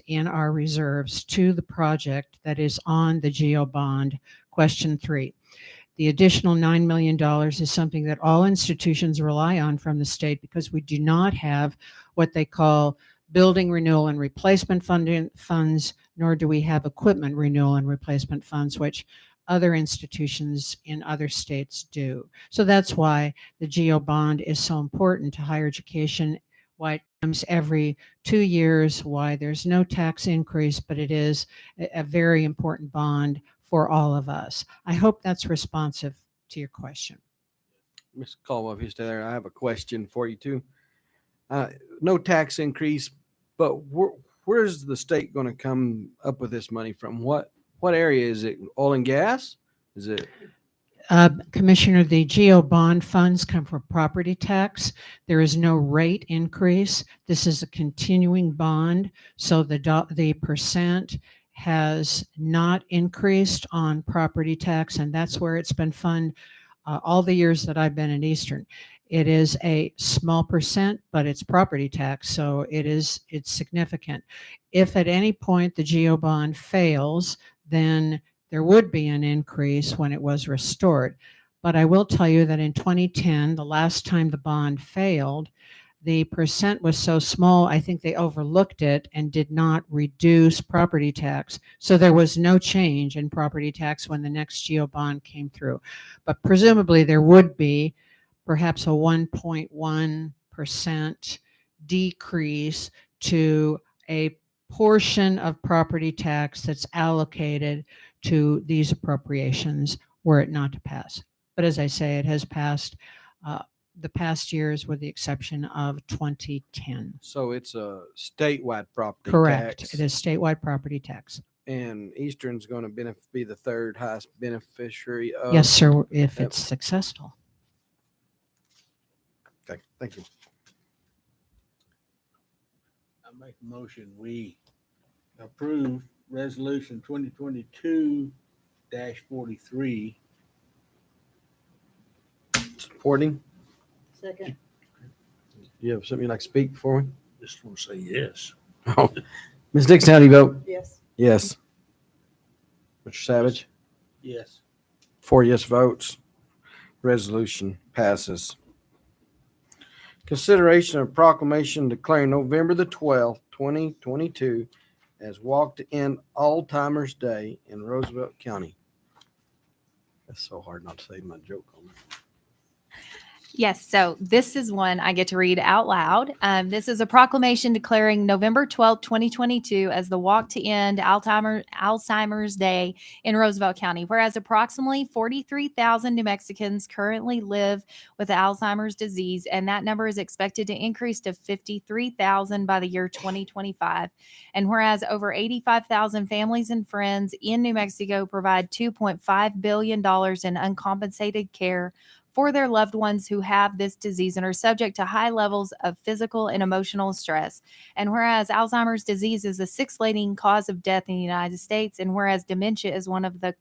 in our reserves to the project that is on the GEO bond, question 3. The additional $9 million is something that all institutions rely on from the state because we do not have what they call building renewal and replacement funds, nor do we have equipment renewal and replacement funds, which other institutions in other states do. So that's why the GEO bond is so important to higher education, why it comes every 2 years, why there's no tax increase, but it is a very important bond for all of us. I hope that's responsive to your question. Mr. Caldwell, if you're still there, I have a question for you too. No tax increase, but where's the state going to come up with this money from? What area is it? Oil and gas? Is it? Commissioner, the GEO bond funds come from property tax. There is no rate increase. This is a continuing bond, so the percent has not increased on property tax, and that's where it's been funded all the years that I've been in Eastern. It is a small percent, but it's property tax, so it's significant. If at any point the GEO bond fails, then there would be an increase when it was restored. But I will tell you that in 2010, the last time the bond failed, the percent was so small, I think they overlooked it and did not reduce property tax. So there was no change in property tax when the next GEO bond came through. But presumably there would be perhaps a 1.1% decrease to a portion of property tax that's allocated to these appropriations were it not to pass. But as I say, it has passed the past years with the exception of 2010. So it's a statewide property Correct. tax. It is statewide property tax. And Eastern's going to be the third highest beneficiary of. Yes, sir, if Yep. it's successful. Okay, thank you. I make a motion, we approve resolution 2022-43. Supporting. Second. You have something you'd like to speak for me? Just want to say yes. Oh, Ms. Dixon, how do you vote? Yes. Yes. Mr. Savage? Yes. 4 yes votes. Resolution passes. Consideration of proclamation declaring November the 12th, 2022 as Walk to End Alzheimer's Day in Roosevelt County. That's so hard not to say my joke on that. Yes, so this is one I get to read out loud. This is a proclamation declaring November 12th, 2022 as the Walk to End Alzheimer's Day in Roosevelt County, whereas approximately 43,000 New Mexicans currently live with Alzheimer's disease, and that number is expected to increase to 53,000 by the year 2025. And whereas over 85,000 families and friends in New Mexico provide $2.5 billion in uncompensated care for their loved ones who have this disease and are subject to high levels of physical and emotional stress. And whereas Alzheimer's disease is the 6th leading cause of death in the United States, and whereas dementia is one of the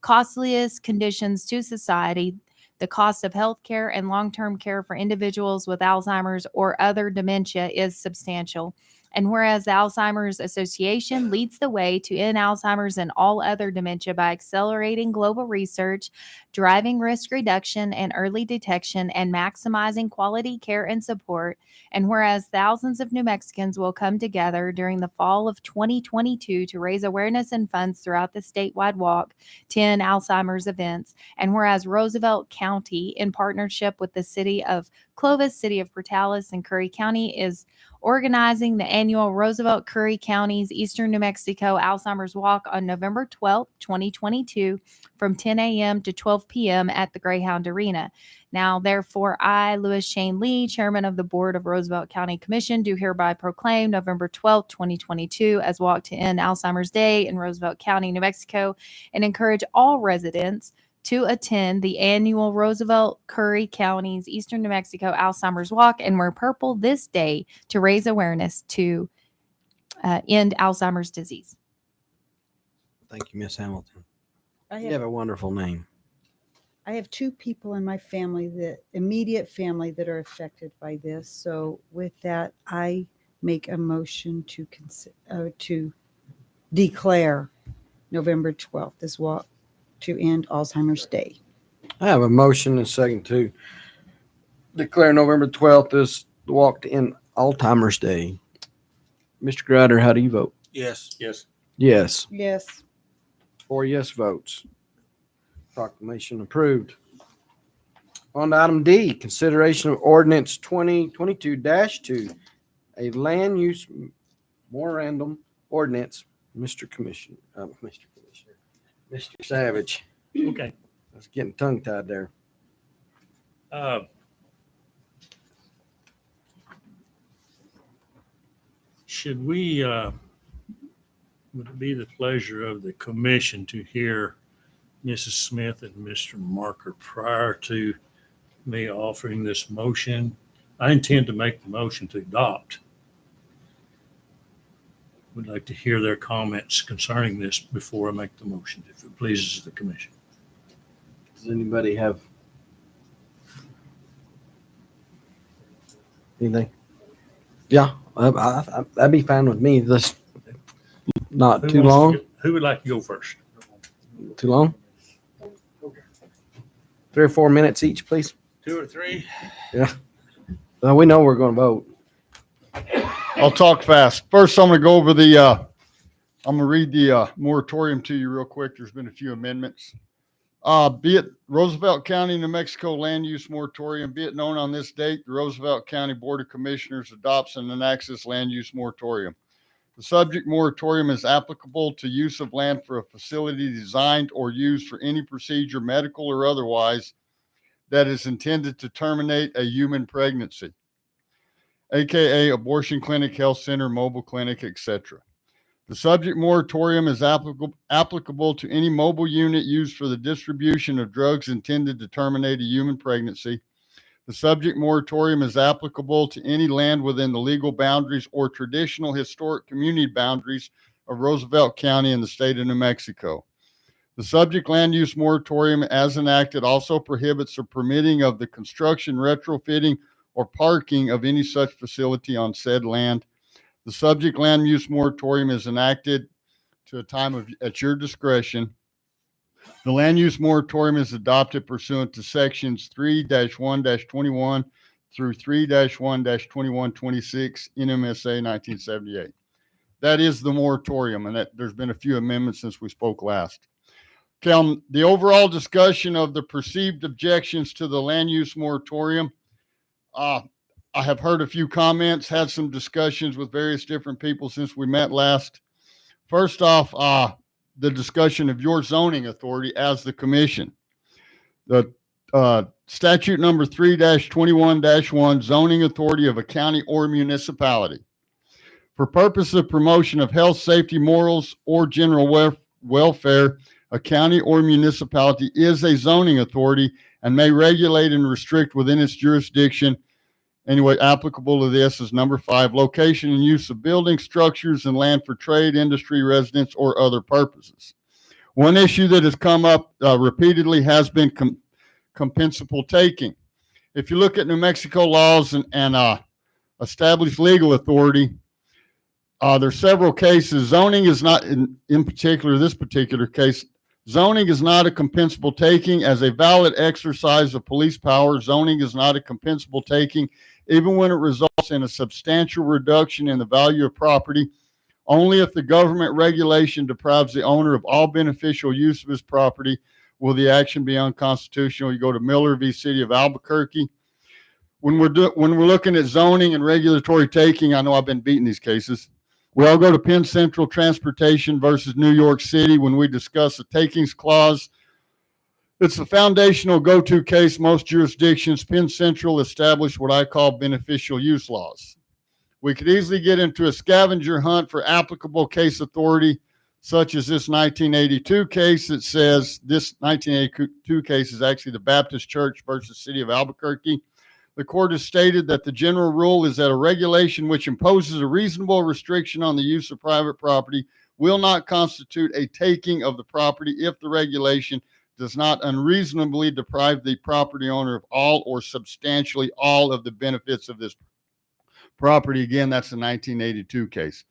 costliest conditions to society, the cost of health care and long-term care for individuals with Alzheimer's or other dementia is substantial. And whereas the Alzheimer's Association leads the way to end Alzheimer's and all other dementia by accelerating global research, driving risk reduction and early detection, and maximizing quality care and support. And whereas thousands of New Mexicans will come together during the fall of 2022 to raise awareness and funds throughout the statewide Walk to End Alzheimer's events. And whereas Roosevelt County, in partnership with the city of Clovis, city of Portales, and Curry County, is organizing the annual Roosevelt Curry County's Eastern New Mexico Alzheimer's Walk on November 12th, 2022 from 10 a.m. to 12 p.m. at the Greyhound Arena. Now, therefore, I, Louis Shane Lee, Chairman of the Board of Roosevelt County Commission, do hereby proclaim November 12th, 2022 as Walk to End Alzheimer's Day in Roosevelt County, New Mexico, and encourage all residents to attend the annual Roosevelt Curry County's Eastern New Mexico Alzheimer's Walk and wear purple this day to raise awareness to end Alzheimer's disease. Thank you, Miss Hamilton. I You have, have a wonderful name. I have 2 people in my family, that immediate family, that are affected by this. So with that, I make a motion to declare November 12th as Walk to End Alzheimer's Day. I have a motion and second to declare November 12th as the Walk to End Alzheimer's Day. Mr. Gruder, how do you vote? Yes. Yes. Yes. Yes. 4 yes votes. Proclamation approved. On to item D, consideration of ordinance 2022-2, a land use memorandum ordinance. Mr. Savage. Okay. I was getting tongue tied there. Should we, would it be the pleasure of the commission to hear Mrs. Smith and Mr. Marker prior to me offering this motion? I intend to make the motion to adopt. Would like to hear their comments concerning this before I make the motion, if it pleases the commission. Does anybody have anything? Yeah, that'd be fine with me. This not Who too wants to long. go- Who would like to go first? Too long. 3 or 4 minutes each, please. 2 or 3. We know we're going to vote. I'll talk fast. First, I'm going to go over I'm going to read the moratorium to you real quick. There's been a few amendments. Be it Roosevelt County, New Mexico land use moratorium, be it known on this date, the Roosevelt County Board of Commissioners adopts and enacts this land use moratorium. The subject moratorium is applicable to use of land for a facility designed or used for any procedure, medical or otherwise, that is intended to terminate a human pregnancy, aka abortion clinic, health center, mobile clinic, etc. The subject moratorium is applicable to any mobile unit used for the distribution of drugs intended to terminate a human pregnancy. The subject moratorium is applicable to any land within the legal boundaries or traditional historic community boundaries of Roosevelt County in the state of New Mexico. The subject land use moratorium as enacted also prohibits the permitting of the construction, retrofitting, or parking of any such facility on said land. The subject land use moratorium is enacted to a time of at your discretion. The land use moratorium is adopted pursuant to sections 3-1-21 through 3-1-2126 NMSA 1978. That is the moratorium, and that there's been a few amendments since we spoke last. Okay, the overall discussion of the perceived objections to the land use moratorium, I have heard a few comments, had some discussions with various different people since we met last. First off, the discussion of your zoning authority as the commission. The statute number 3-21-1, zoning authority of a county or municipality. For purpose of promotion of health, safety, morals, or general welfare, a county or municipality is a zoning authority and may regulate and restrict within its jurisdiction. Anyway, applicable to this is number 5, location and use of buildings, structures, and land for trade, industry, residence, or other purposes. One issue that has come up repeatedly has been compensable taking. If you look at New Mexico laws and established legal authority, there's several cases. Zoning is not, in particular, this particular case, zoning is not a compensable taking. As a valid exercise of police power, zoning is not a compensable taking, even when it results in a substantial reduction in the value of property. Only if the government regulation deprives the owner of all beneficial use of his property will the action be unconstitutional. You go to Miller v. City of Albuquerque. When we're looking at zoning and regulatory taking, I know I've been beating these cases. We all go to Penn Central Transportation versus New York City when we discuss the takings clause. It's the foundational go-to case most jurisdictions. Penn Central established what I call beneficial use laws. We could easily get into a scavenger hunt for applicable case authority, such as this 1982 case that says this 1982 case is actually the Baptist Church versus City of Albuquerque. The court has stated that the general rule is that a regulation which imposes a reasonable restriction on the use of private property will not constitute a taking of the property if the regulation does not unreasonably deprive the property owner of all or substantially all of the benefits of this property. Again, that's the 1982 case.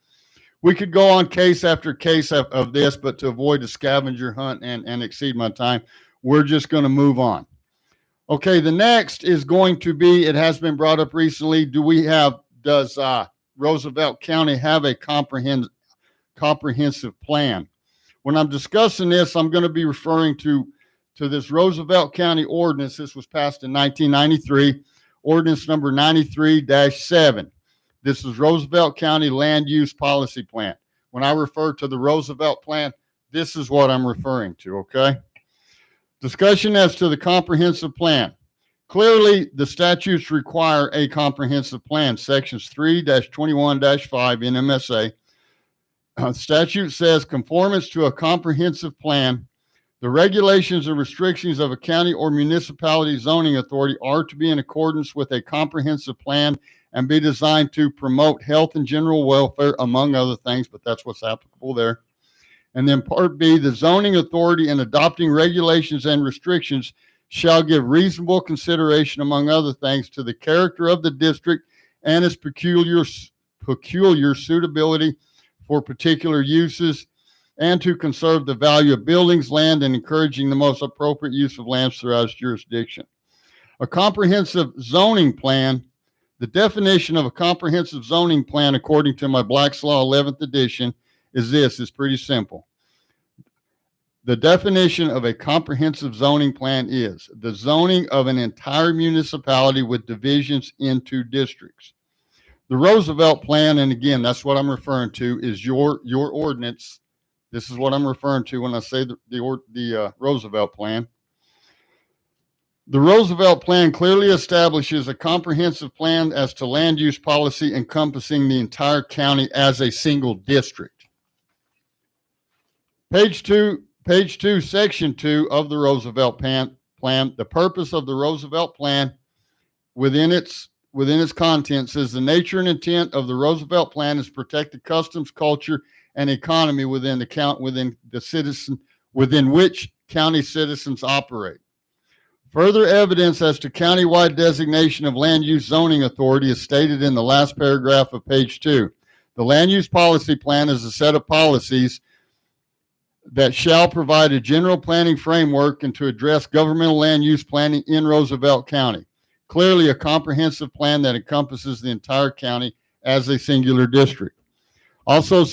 We could go on case after case of this, but to avoid a scavenger hunt and exceed my time, we're just going to move on. Okay, the next is going to be, it has been brought up recently, does Roosevelt County have a comprehensive plan? When I'm discussing this, I'm going to be referring to this Roosevelt County ordinance. This was passed in 1993, ordinance number 93-7. This is Roosevelt County Land Use Policy Plan. When I refer to the Roosevelt Plan, this is what I'm referring to, okay? Discussion as to the comprehensive plan. Clearly, the statutes require a comprehensive plan. Sections 3-21-5 NMSA. Statute says conformance to a comprehensive plan. The regulations and restrictions of a county or municipality zoning authority are to be in accordance with a comprehensive plan and be designed to promote health and general welfare, among other things, but that's what's applicable there. And then part B, the zoning authority in adopting regulations and restrictions shall give reasonable consideration, among other things, to the character of the district and its peculiar suitability for particular uses, and to conserve the value of buildings, land, and encouraging the most appropriate use of lands throughout its jurisdiction. A comprehensive zoning plan, the definition of a comprehensive zoning plan, according to my Black's Law 11th edition, is this. It's pretty simple. The definition of a comprehensive zoning plan is the zoning of an entire municipality with divisions into districts. The Roosevelt Plan, and again, that's what I'm referring to, is your ordinance. This is what I'm referring to when I say the Roosevelt Plan. The Roosevelt Plan clearly establishes a comprehensive plan as to land use policy encompassing the entire county as a single district. Page 2, Section 2 of the Roosevelt Plan. The purpose of the Roosevelt Plan within its content says the nature and intent of the Roosevelt Plan is to protect the customs, culture, and economy within which county citizens operate. Further evidence as to countywide designation of land use zoning authority is stated in the last paragraph of page 2. The land use policy plan is a set of policies that shall provide a general planning framework and to address governmental land use planning in Roosevelt County. Clearly a comprehensive plan that encompasses the entire county as a singular district. Also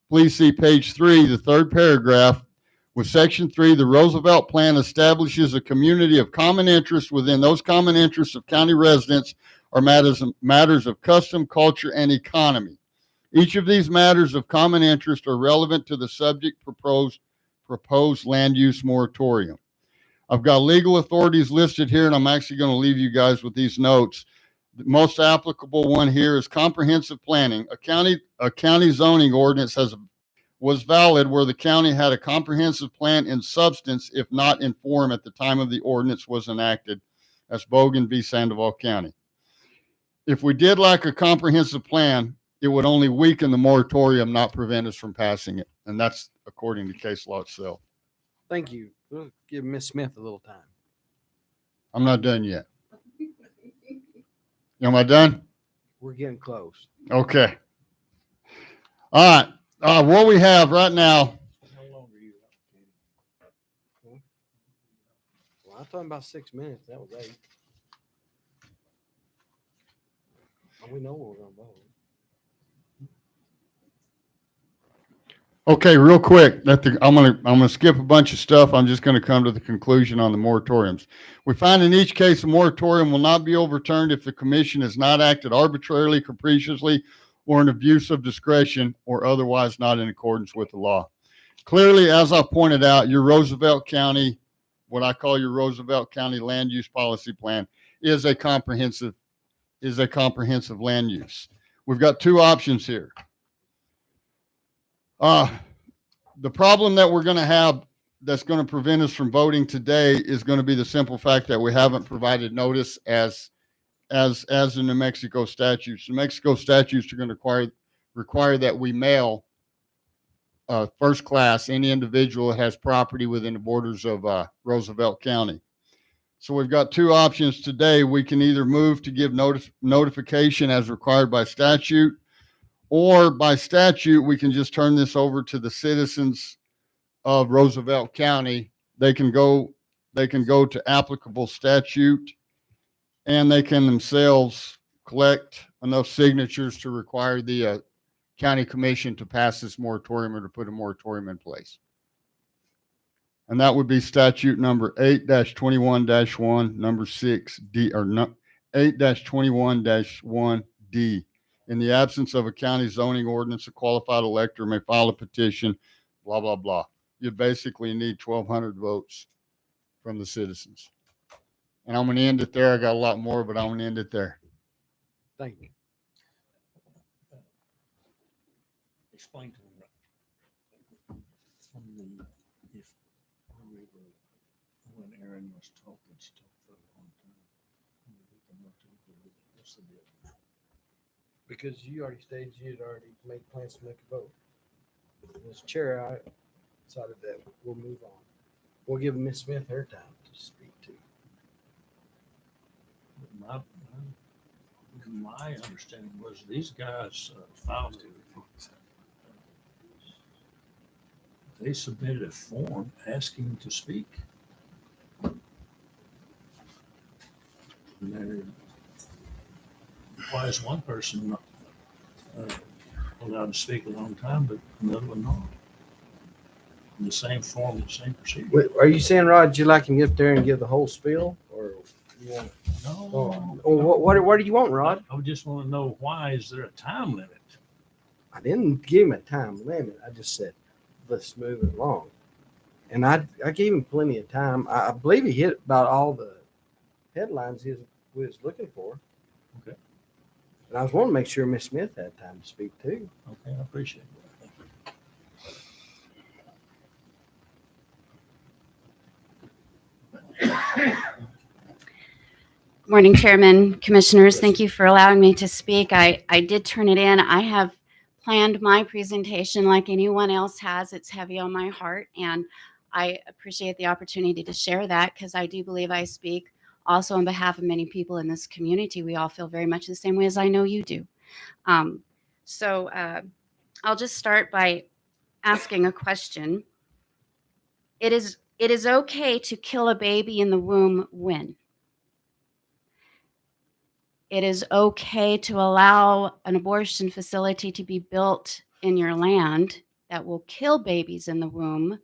please see page 3, the third paragraph. With section 3, the Roosevelt Plan establishes a community of common interest. Within those common interests of county residents are matters of custom, culture, and economy. Each of these matters of common interest are relevant to the subject proposed land use moratorium. I've got legal authorities listed here, and I'm actually going to leave you guys with these notes. The most applicable one here is comprehensive planning. A county zoning ordinance was valid where the county had a comprehensive plan in substance, if not in form, at the time of the ordinance was enacted. That's Bogan v. Sandoval County. If we did like a comprehensive plan, it would only weaken the moratorium, not prevent us from passing it. And that's according to case law itself. Thank you. We'll give Miss Smith a little time. I'm not done yet. Am I done? We're getting close. Okay. All right. What we have right now. How long are you out? Well, I'm talking about 6 minutes. That was 8. We know what we're going to vote. Okay, real quick. I'm gonna skip a bunch of stuff. I'm just gonna come to the conclusion on the moratoriums. We find in each case a moratorium will not be overturned if the commission has not acted arbitrarily, capriciously, or an abuse of discretion, or otherwise not in accordance with the law. Clearly, as I pointed out, your Roosevelt County, what I call your Roosevelt County land use policy plan, is a comprehensive land use. We've got two options here. The problem that we're going to have that's going to prevent us from voting today is going to be the simple fact that we haven't provided notice as the New Mexico statutes. New Mexico statutes are going to require that we mail first class any individual that has property within the borders of Roosevelt County. So we've got two options today. We can either move to give notification as required by statute, or by statute, we can just turn this over to the citizens of Roosevelt County. They can go to applicable statute, and they can themselves collect enough signatures to require the county commission to pass this moratorium or to put a moratorium in place. And that would be statute number 8-21-1, number 6D, or 8-21-1D. In the absence of a county zoning ordinance, a qualified elector may file a petition, blah, blah, blah. You basically need 1,200 votes from the citizens. And I'm going to end it there. I got a lot more, but I'm going to end it there. Thank you. Explain to them. When Aaron was talking, she talked for a long time. What's the deal? Because you already stated you'd already made plans to make a vote. As chair, I decided that we'll move on. We'll give Miss Smith her time to speak too. My understanding was these guys filed they submitted a form asking to speak. Why is one person not allowed to speak a long time, but another one not? In the same form, the same procedure. Wait, are you saying, Rod, you'd like him to get there and give the whole spiel, or you want? No. Or what do you want, Rod? I just want to know, why is there a time limit? I didn't give him a time limit. I just said, let's move it along. And I gave him plenty of time. I believe he hit about all the headlines he was looking for. Okay. And I was wanting to make sure Miss Smith had time to speak too. Okay, I appreciate that. Morning, Chairman, Commissioners. Thank you for allowing me to speak. I did turn it in. I have planned my presentation like anyone else has. It's heavy on my heart, and I appreciate the opportunity to share that because I do believe I speak also on behalf of many people in this community. We all feel very much the same way as I know you do. So I'll just start by asking a question. It is okay to kill a baby in the womb when? It is okay to allow an abortion facility to be built in your land that will kill babies in the womb,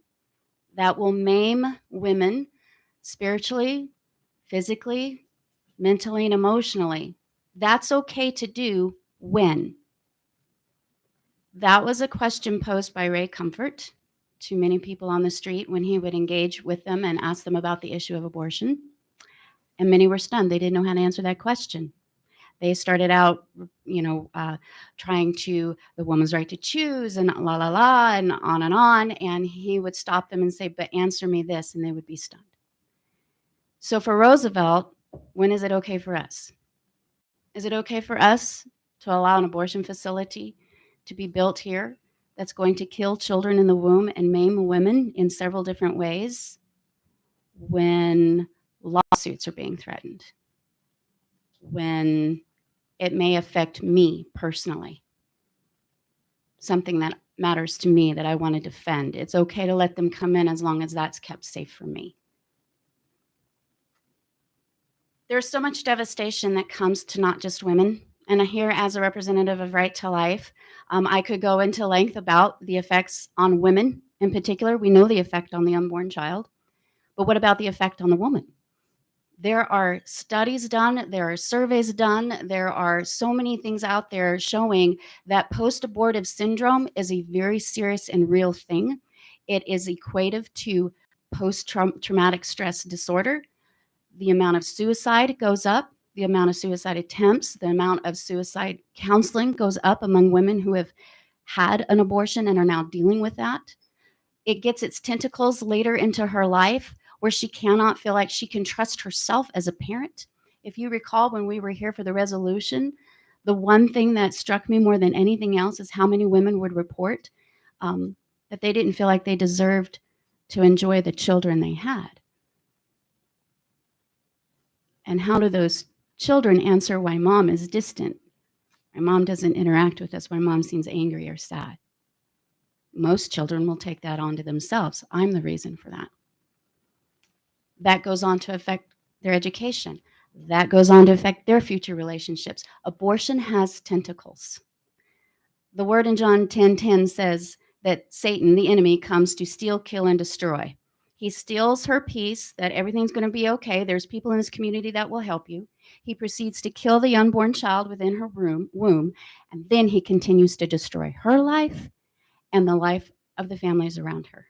that will maim women spiritually, physically, mentally, and emotionally. That's okay to do when? That was a question posed by Ray Comfort to many people on the street when he would engage with them and ask them about the issue of abortion. And many were stunned. They didn't know how to answer that question. They started out, trying to, the woman's right to choose and la, la, la, and on. And he would stop them and say, but answer me this. And they would be stunned. So for Roosevelt, when is it okay for us? Is it okay for us to allow an abortion facility to be built here that's going to kill children in the womb and maim women in several different ways when lawsuits are being threatened? When it may affect me personally, something that matters to me that I want to defend. It's okay to let them come in as long as that's kept safe for me. There's so much devastation that comes to not just women. And here, as a representative of Right to Life, I could go into length about the effects on women in particular. We know the effect on the unborn child, but what about the effect on the woman? There are studies done, there are surveys done, there are so many things out there showing that post-abortive syndrome is a very serious and real thing. It is equative to post-traumatic stress disorder. The amount of suicide goes up, the amount of suicide attempts, the amount of suicide counseling goes up among women who have had an abortion and are now dealing with that. It gets its tentacles later into her life, where she cannot feel like she can trust herself as a parent. If you recall, when we were here for the resolution, the one thing that struck me more than anything else is how many women would report that they didn't feel like they deserved to enjoy the children they had. And how do those children answer why mom is distant? Why mom doesn't interact with us, why mom seems angry or sad? Most children will take that onto themselves. I'm the reason for that. That goes on to affect their education. That goes on to affect their future relationships. Abortion has tentacles. The word in John 10:10 says that Satan, the enemy, comes to steal, kill, and destroy. He steals her peace, that everything's going to be okay. There's people in this community that will help you. He proceeds to kill the unborn child within her womb, and then he continues to destroy her life and the life of the families around her.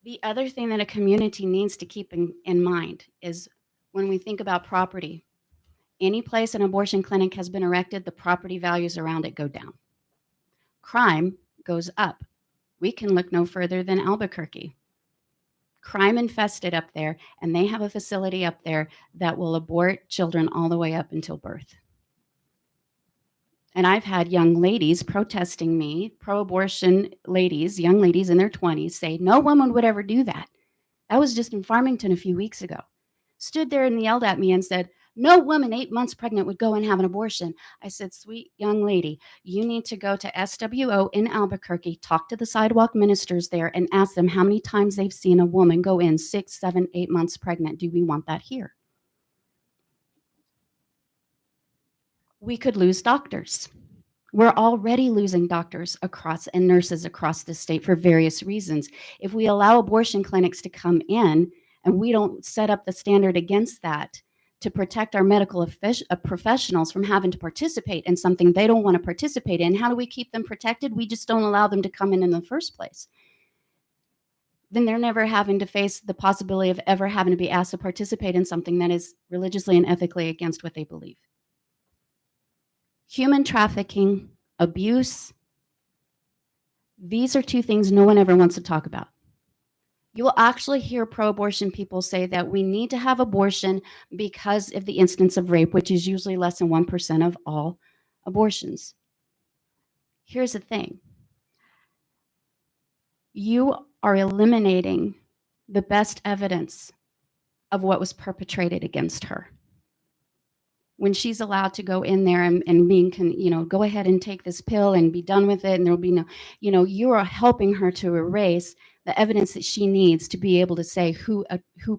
The other thing that a community needs to keep in mind is when we think about property, any place an abortion clinic has been erected, the property values around it go down. Crime goes up. We can look no further than Albuquerque. Crime infested up there, and they have a facility up there that will abort children all the way up until birth. And I've had young ladies protesting me, pro-abortion ladies, young ladies in their 20s, say, no woman would ever do that. That was just in Farmington a few weeks ago. Stood there and yelled at me and said, no woman 8 months pregnant would go and have an abortion. I said, sweet young lady, you need to go to SWO in Albuquerque, talk to the sidewalk ministers there, and ask them how many times they've seen a woman go in 6, 7, 8 months pregnant. Do we want that here? We could lose doctors. We're already losing doctors and nurses across the state for various reasons. If we allow abortion clinics to come in and we don't set up the standard against that to protect our medical professionals from having to participate in something they don't want to participate in, how do we keep them protected? We just don't allow them to come in the first place. Then they're never having to face the possibility of ever having to be asked to participate in something that is religiously and ethically against what they believe. Human trafficking, abuse, these are two things no one ever wants to talk about. You will actually hear pro-abortion people say that we need to have abortion because of the instance of rape, which is usually less than 1% of all abortions. Here's the thing. You are eliminating the best evidence of what was perpetrated against her. When she's allowed to go in there and being, go ahead and take this pill and be done with it, and there'll be no, you are helping her to erase the evidence that she needs to be able to say who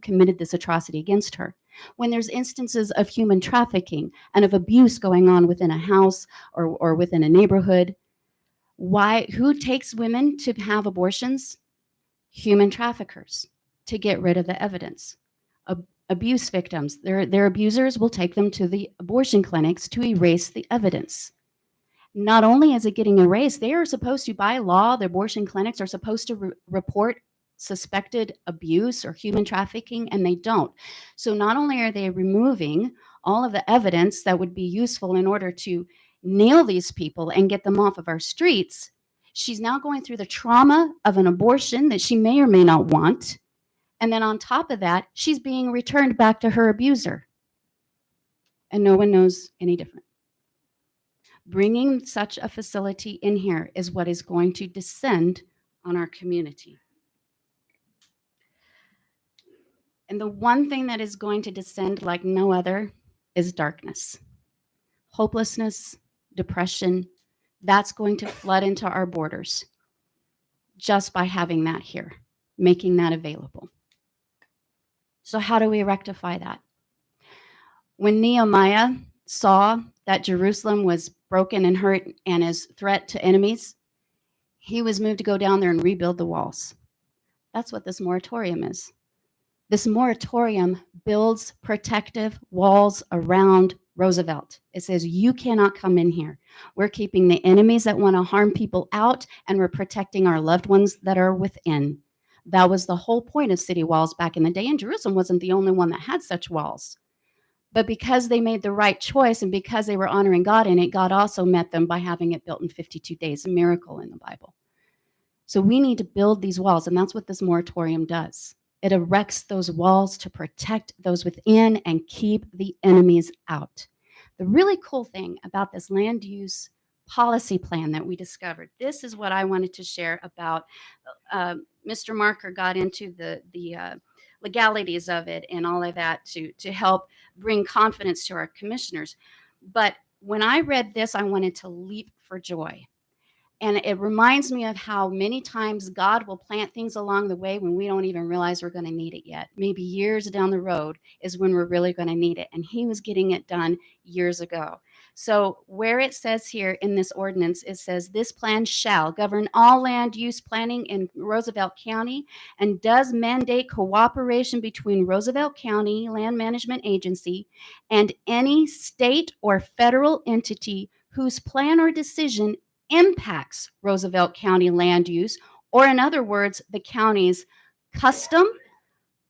committed this atrocity against her. When there's instances of human trafficking and of abuse going on within a house or within a neighborhood, who takes women to have abortions? Human traffickers, to get rid of the evidence. Abuse victims, their abusers will take them to the abortion clinics to erase the evidence. Not only is it getting erased, they are supposed to, by law, the abortion clinics are supposed to report suspected abuse or human trafficking, and they don't. So not only are they removing all of the evidence that would be useful in order to nail these people and get them off of our streets, she's now going through the trauma of an abortion that she may or may not want. And then on top of that, she's being returned back to her abuser. And no one knows any different. Bringing such a facility in here is what is going to descend on our community. And the one thing that is going to descend like no other is darkness. Hopelessness, depression, that's going to flood into our borders just by having that here, making that available. So how do we rectify that? When Nehemiah saw that Jerusalem was broken and hurt and is a threat to enemies, he was moved to go down there and rebuild the walls. That's what this moratorium is. This moratorium builds protective walls around Roosevelt. It says, you cannot come in here. We're keeping the enemies that want to harm people out, and we're protecting our loved ones that are within. That was the whole point of city walls back in the day, and Jerusalem wasn't the only one that had such walls. But because they made the right choice and because they were honoring God in it, God also met them by having it built in 52 days, a miracle in the Bible. So we need to build these walls, and that's what this moratorium does. It erects those walls to protect those within and keep the enemies out. The really cool thing about this land use policy plan that we discovered, this is what I wanted to share about. Mr. Marker got into the legalities of it and all of that to help bring confidence to our commissioners. But when I read this, I wanted to leap for joy. And it reminds me of how many times God will plant things along the way when we don't even realize we're going to need it yet. Maybe years down the road is when we're really going to need it. And he was getting it done years ago. So where it says here in this ordinance, it says this plan shall govern all land use planning in Roosevelt County and does mandate cooperation between Roosevelt County Land Management Agency and any state or federal entity whose plan or decision impacts Roosevelt County land use, or in other words, the county's custom,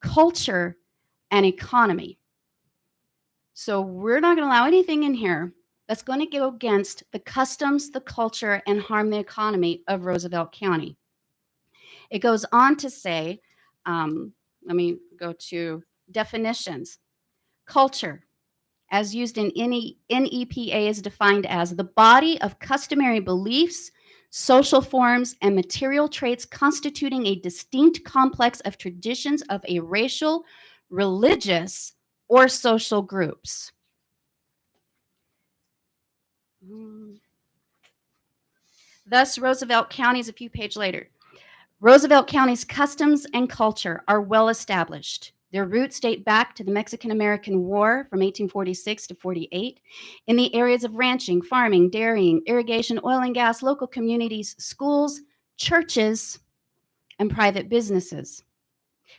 culture, and economy. So we're not going to allow anything in here that's going to go against the customs, the culture, and harm the economy of Roosevelt County. It goes on to say, let me go to definitions. Culture, as used in any NEPA, is defined as the body of customary beliefs, social forms, and material traits constituting a distinct complex of traditions of a racial, religious, or social groups. Thus, Roosevelt County's a few pages later. Roosevelt County's customs and culture are well established. Their roots date back to the Mexican-American War from 1846 to 48 in the areas of ranching, farming, dairying, irrigation, oil and gas, local communities, schools, churches, and private businesses.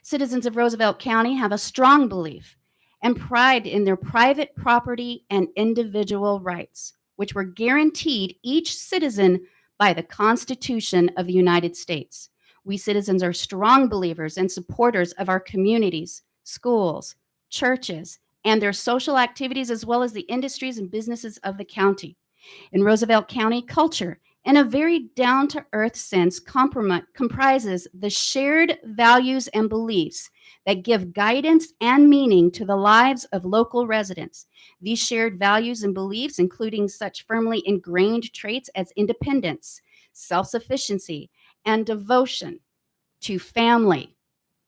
Citizens of Roosevelt County have a strong belief and pride in their private property and individual rights, which were guaranteed each citizen by the Constitution of the United States. We citizens are strong believers and supporters of our communities, schools, churches, and their social activities, as well as the industries and businesses of the county. In Roosevelt County, culture in a very down-to-earth sense, comprises the shared values and beliefs that give guidance and meaning to the lives of local residents. These shared values and beliefs, including such firmly ingrained traits as independence, self-sufficiency, and devotion to family,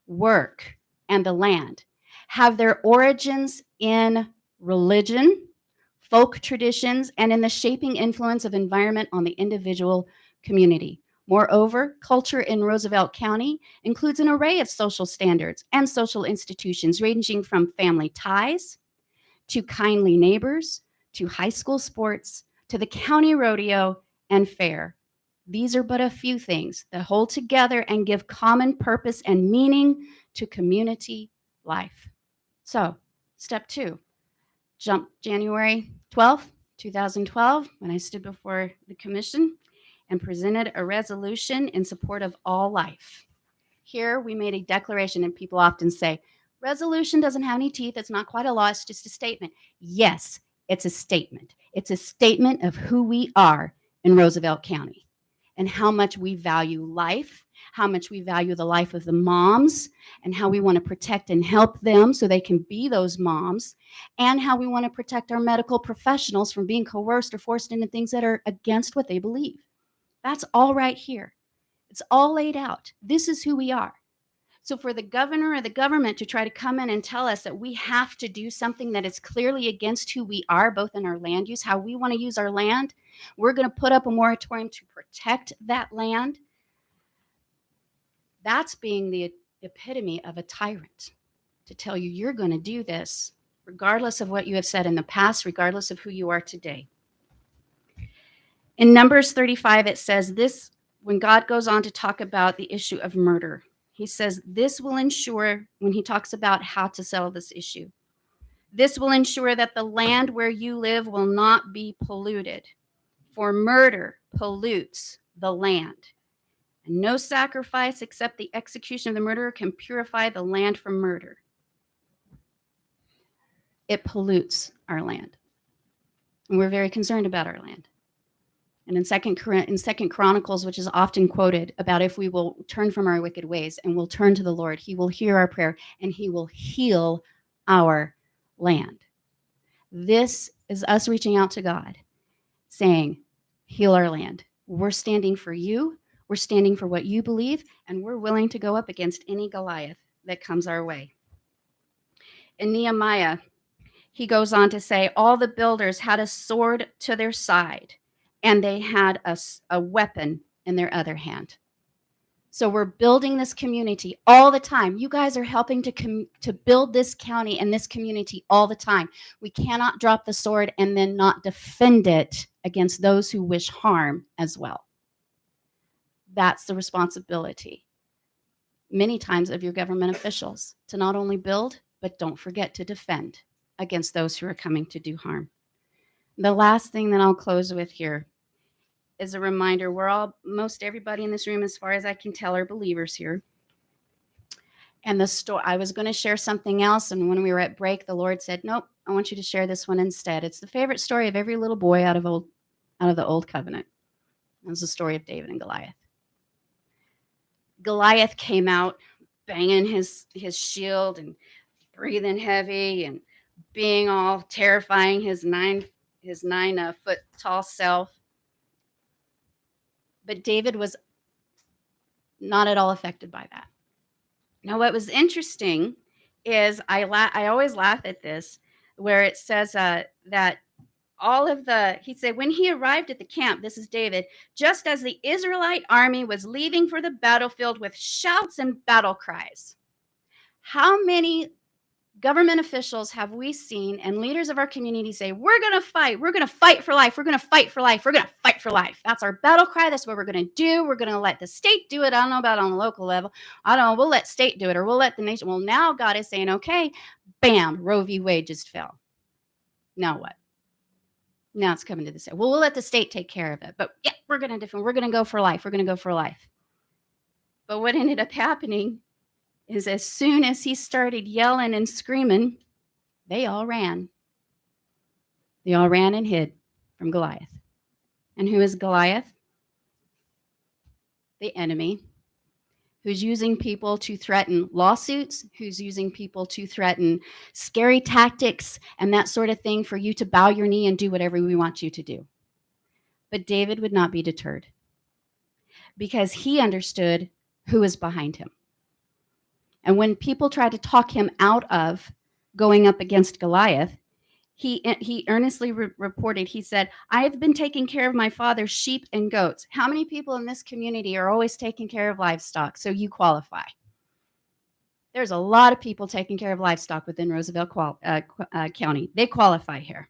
work, and the land, have their origins in religion, folk traditions, and in the shaping influence of environment on the individual community. Moreover, culture in Roosevelt County includes an array of social standards and social institutions ranging from family ties to kindly neighbors to high school sports to the county rodeo and fair. These are but a few things that hold together and give common purpose and meaning to community life. So, step 2. Jump January 12th, 2012, when I stood before the commission and presented a resolution in support of all life. Here we made a declaration, and people often say, resolution doesn't have any teeth, it's not quite a law, it's just a statement. Yes, it's a statement. It's a statement of who we are in Roosevelt County and how much we value life, how much we value the life of the moms, and how we want to protect and help them so they can be those moms, and how we want to protect our medical professionals from being coerced or forced into things that are against what they believe. That's all right here. It's all laid out. This is who we are. So for the governor or the government to try to come in and tell us that we have to do something that is clearly against who we are, both in our land use, how we want to use our land, we're going to put up a moratorium to protect that land. That's being the epitome of a tyrant, to tell you you're going to do this regardless of what you have said in the past, regardless of who you are today. In Numbers 35, it says this, when God goes on to talk about the issue of murder, he says, this will ensure, when he talks about how to settle this issue, this will ensure that the land where you live will not be polluted, for murder pollutes the land. And no sacrifice except the execution of the murderer can purify the land from murder. It pollutes our land. And we're very concerned about our land. And in Second Chronicles, which is often quoted, about if we will turn from our wicked ways and will turn to the Lord, he will hear our prayer and he will heal our land. This is us reaching out to God, saying, heal our land. We're standing for you. We're standing for what you believe, and we're willing to go up against any Goliath that comes our way. In Nehemiah, he goes on to say, all the builders had a sword to their side, and they had a weapon in their other hand. So we're building this community all the time. You guys are helping to build this county and this community all the time. We cannot drop the sword and then not defend it against those who wish harm as well. That's the responsibility, many times, of your government officials, to not only build, but don't forget to defend against those who are coming to do harm. The last thing that I'll close with here is a reminder. Most everybody in this room, as far as I can tell, are believers here. And I was going to share something else, and when we were at break, the Lord said, nope, I want you to share this one instead. It's the favorite story of every little boy out of the Old Covenant. It's the story of David and Goliath. Goliath came out banging his shield and breathing heavy and being all terrifying, his 9 foot tall self. But David was not at all affected by that. Now, what was interesting is I always laugh at this, where it says that he said, when he arrived at the camp, this is David, just as the Israelite army was leaving for the battlefield with shouts and battle cries. How many government officials have we seen and leaders of our community say, we're going to fight for life, we're going to fight for life, we're going to fight for life. That's our battle cry. That's what we're going to do. We're going to let the state do it. I don't know about on the local level. I don't know. We'll let state do it, or we'll let the nation. Well, now God is saying, okay, bam, Roe v. Wade just fell. Now what? Now it's coming to the state. Well, we'll let the state take care of it. But yeah, we're going to defend. We're going to go for life. We're going to go for life. But what ended up happening is as soon as he started yelling and screaming, they all ran. They all ran and hid from Goliath. And who is Goliath? the enemy, who's using people to threaten lawsuits, who's using people to threaten scary tactics and that sort of thing for you to bow your knee and do whatever we want you to do. But David would not be deterred because he understood who was behind him. And when people tried to talk him out of going up against Goliath, he earnestly reported, he said, I have been taking care of my father's sheep and goats. How many people in this community are always taking care of livestock? So you qualify. There's a lot of people taking care of livestock within Roosevelt County. They qualify here.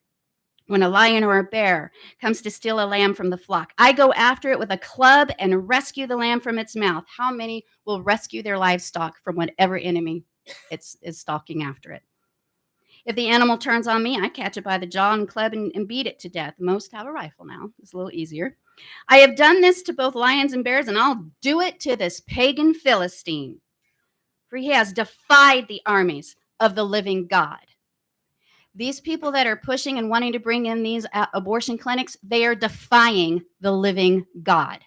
When a lion or a bear comes to steal a lamb from the flock, I go after it with a club and rescue the lamb from its mouth. How many will rescue their livestock from whatever enemy is stalking after it? If the animal turns on me, I catch it by the jaw and club and beat it to death. Most have a rifle now. It's a little easier. I have done this to both lions and bears, and I'll do it to this pagan Philistine. For he has defied the armies of the living God. These people that are pushing and wanting to bring in these abortion clinics, they are defying the living God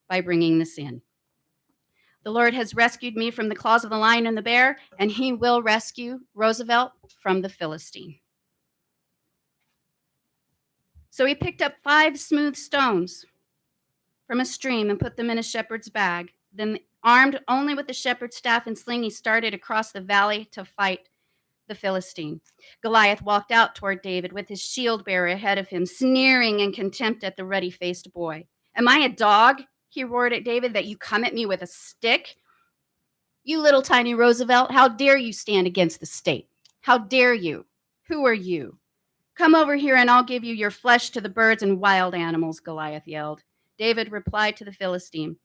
by bringing this in. The Lord has rescued me from the claws of the lion and the bear, and he will rescue Roosevelt from the Philistine. So he picked up 5 smooth stones from a stream and put them in a shepherd's bag. Then, armed only with the shepherd's staff and sling, he started across the valley to fight the Philistine. Goliath walked out toward David with his shield bearer ahead of him, sneering in contempt at the ruddy-faced boy. Am I a dog, he roared at David, that you come at me with a stick? You little tiny Roosevelt, how dare you stand against the state? How dare you? Who are you? Come over here and I'll give you your flesh to the birds and wild animals, Goliath yelled. David replied to the Philistine,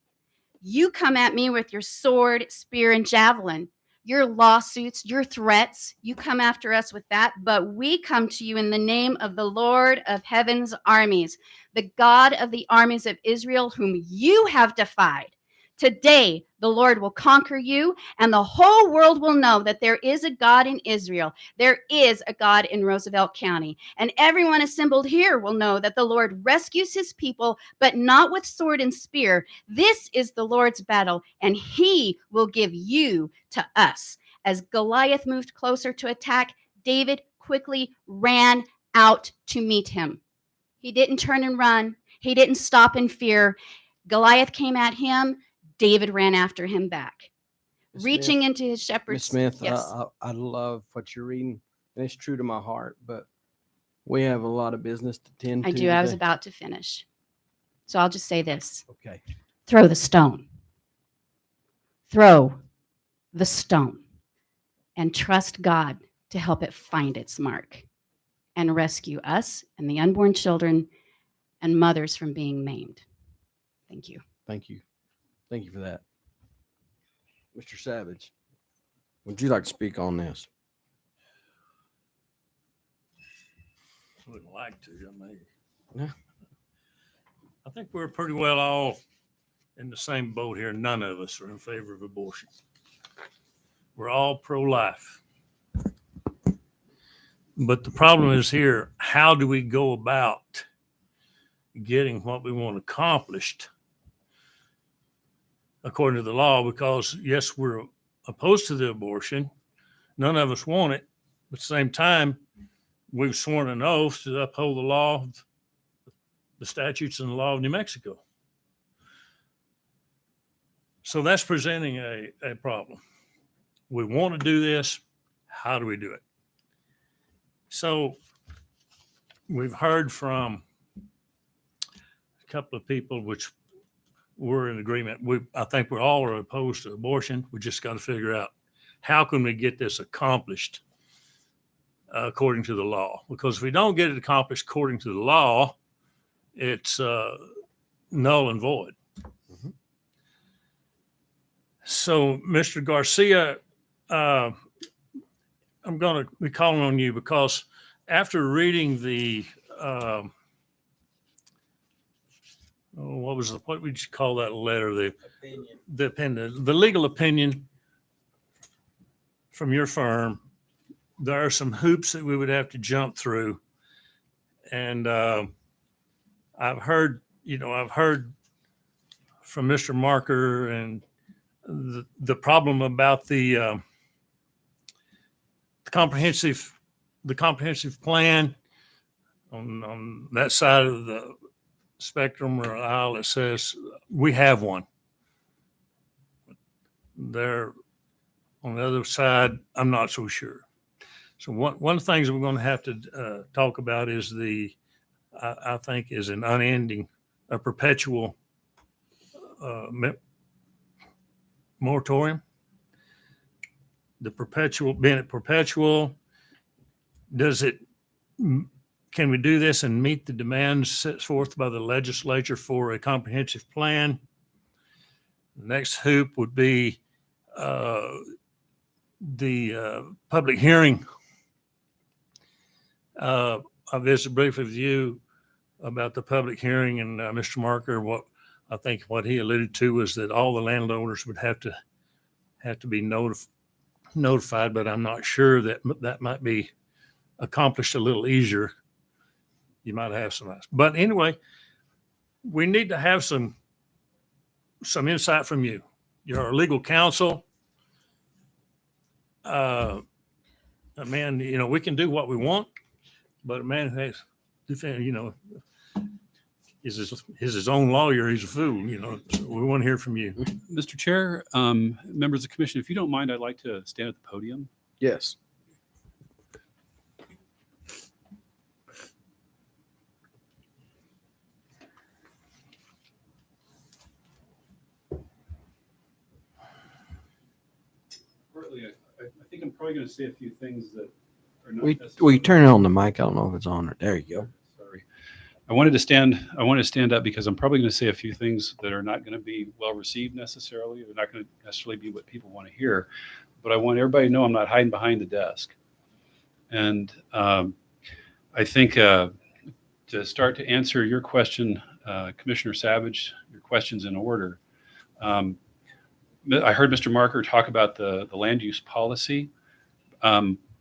you come at me with your sword, spear, and javelin. Your lawsuits, your threats, you come after us with that, but we come to you in the name of the Lord of heaven's armies, the God of the armies of Israel, whom you have defied. Today, the Lord will conquer you, and the whole world will know that there is a God in Israel. There is a God in Roosevelt County. And everyone assembled here will know that the Lord rescues his people, but not with sword and spear. This is the Lord's battle, and he will give you to us. As Goliath moved closer to attack, David quickly ran out to meet him. He didn't turn and run. He didn't stop in fear. Goliath came at him. David ran after him back, reaching into his shepherd's. Miss Smith, Yes. I love what you're reading, and it's true to my heart. But we have a lot of business to tend to. I do. I was today. about to finish. So I'll just say this. Okay. Throw the stone. Throw the stone and trust God to help it find its mark and rescue us and the unborn children and mothers from being maimed. Thank you. Thank you. Thank you for that. Mr. Savage, would you like to speak on this? Wouldn't like to, I mean. Yeah. I think we're pretty well all in the same boat here. None of us are in favor of abortion. We're all pro-life. But the problem is here, how do we go about getting what we want accomplished according to the law? Because yes, we're opposed to the abortion. None of us want it. But at the same time, we've sworn an oath to uphold the law, the statutes and the law of New Mexico. So that's presenting a problem. We want to do this. How do we do it? So we've heard from a couple of people which we're in agreement. I think we're all opposed to abortion. We just got to figure out how can we get this accomplished according to the law? Because if we don't get it accomplished according to the law, it's null and void. Mm-hmm. So, Mr. Garcia, I'm going to be calling on you because after reading the what would you call that letter? The opinion, the legal opinion from your firm. There are some hoops that we would have to jump through, and I've heard from Mr. Marker and the problem about the comprehensive plan on that side of the spectrum or aisle. It says we have one. There on the other side, I'm not so sure. So one of the things we're going to have to talk about is I think is an unending, a perpetual moratorium. The perpetual, being it perpetual, can we do this and meet the demands set forth by the legislature for a comprehensive plan? The next hoop would be the public hearing. I visited briefly with you about the public hearing, and Mr. Marker, what he alluded to was that all the landowners would have to be notified, but I'm not sure that might be accomplished a little easier. You might have some, but anyway, we need to have some insight from you. You're our legal counsel. A man, we can do what we want, but a man has, is his own lawyer. He's a fool, So we want to hear from you. Mr. Chair, members of the commission, if you don't mind, I'd like to stand at the podium. Yes. I think I'm probably going to say a few things that are not We turn on the mic. I don't know if it's on or there you go. Sorry. I wanted to stand up because I'm probably going to say a few things that are not going to be well received necessarily. They're not going to necessarily be what people want to hear, but I want everybody to know I'm not hiding behind the desk. And I think to start to answer your question, Commissioner Savage, your question's in order. I heard Mr. Marker talk about the land use policy.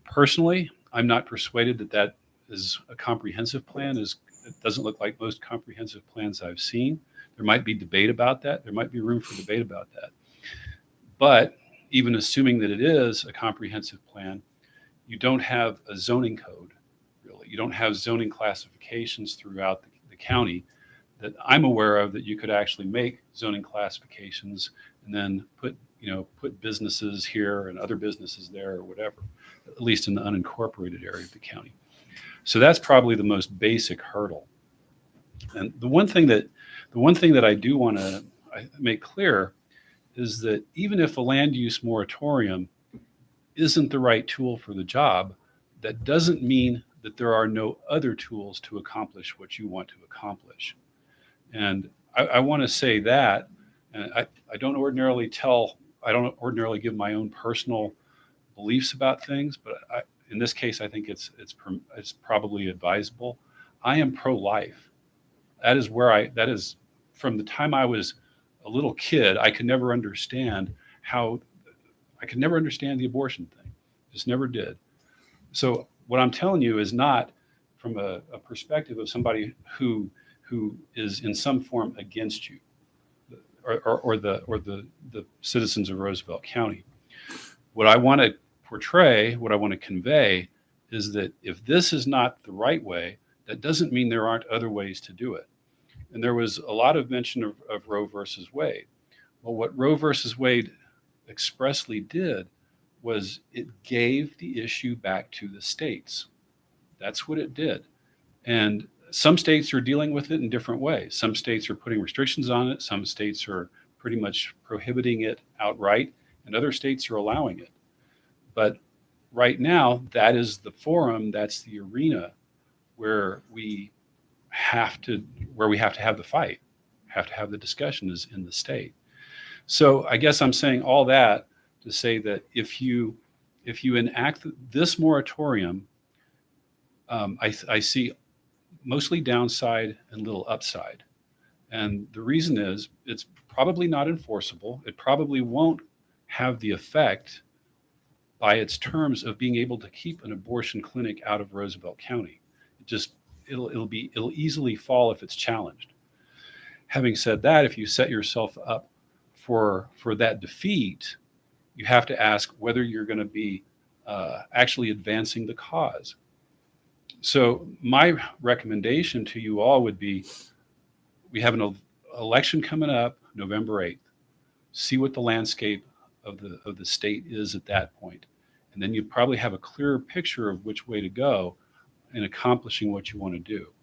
Personally, I'm not persuaded that is a comprehensive plan. It doesn't look like most comprehensive plans I've seen. There might be debate about that. There might be room for debate about that. But even assuming that it is a comprehensive plan, you don't have a zoning code, really. You don't have zoning classifications throughout the county that I'm aware of that you could actually make zoning classifications and then put businesses here and other businesses there or whatever, at least in the unincorporated area of the county. So that's probably the most basic hurdle. And the one thing that I do want to make clear is that even if a land use moratorium isn't the right tool for the job, that doesn't mean that there are no other tools to accomplish what you want to accomplish. And I want to say that, and I don't ordinarily give my own personal beliefs about things, but in this case, I think it's probably advisable. I am pro-life. That is from the time I was a little kid, I could never understand the abortion thing. Just never did. So what I'm telling you is not from a perspective of somebody who is in some form against you or the citizens of Roosevelt County. What I want to portray, what I want to convey is that if this is not the right way, that doesn't mean there aren't other ways to do it. And there was a lot of mention of Roe versus Wade. Well, what Roe versus Wade expressly did was it gave the issue back to the states. That's what it did. And some states are dealing with it in different ways. Some states are putting restrictions on it. Some states are pretty much prohibiting it outright, and other states are allowing it. But right now, that is the forum, that's the arena where we have to have the fight, have to have the discussion is in the state. So I guess I'm saying all that to say that if you enact this moratorium, I see mostly downside and little upside. And the reason is it's probably not enforceable. It probably won't have the effect by its terms of being able to keep an abortion clinic out of Roosevelt County. It'll easily fall if it's challenged. Having said that, if you set yourself up for that defeat, you have to ask whether you're going to be actually advancing the cause. So my recommendation to you all would be, we have an election coming up November 8th. See what the landscape of the state is at that point. And then you probably have a clearer picture of which way to go in accomplishing what you want to do.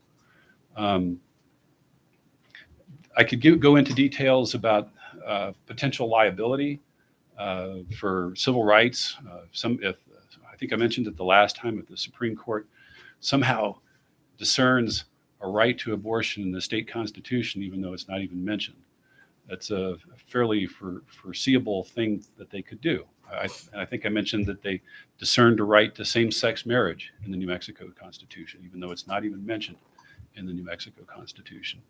I could go into details about potential liability for civil rights. I think I mentioned it the last time, if the Supreme Court somehow discerns a right to abortion in the state constitution, even though it's not even mentioned. That's a fairly foreseeable thing that they could do. I think I mentioned that they discerned a right to same-sex marriage in the New Mexico Constitution, even though it's not even mentioned in the New Mexico Constitution.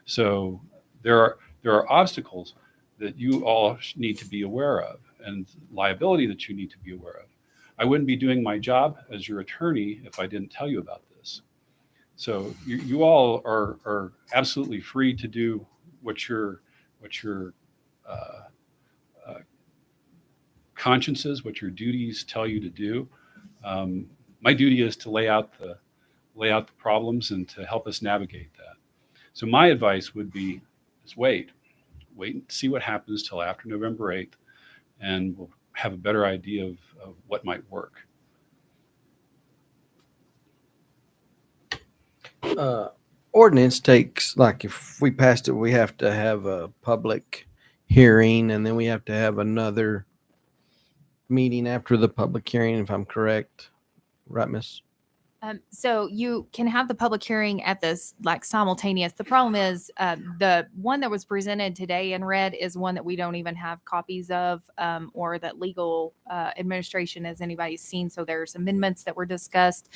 So there are obstacles that you all need to be aware of, and liability that you need to be aware of. I wouldn't be doing my job as your attorney if I didn't tell you about this. So you all are absolutely free to do what your consciences, what your duties tell you to do. My duty is to lay out the problems and to help us navigate that. So my advice would be, is wait and see what happens till after November 8th, and we'll have a better idea of what might work. Ordinance takes, like, if we passed it, we have to have a public hearing, and then we have to have another meeting after the public hearing, if I'm correct. Right, Miss? So you can have the public hearing at this like simultaneous. The problem is the one that was presented today in red is one that we don't even have copies of, or that legal administration has anybody seen. So there's amendments that were discussed.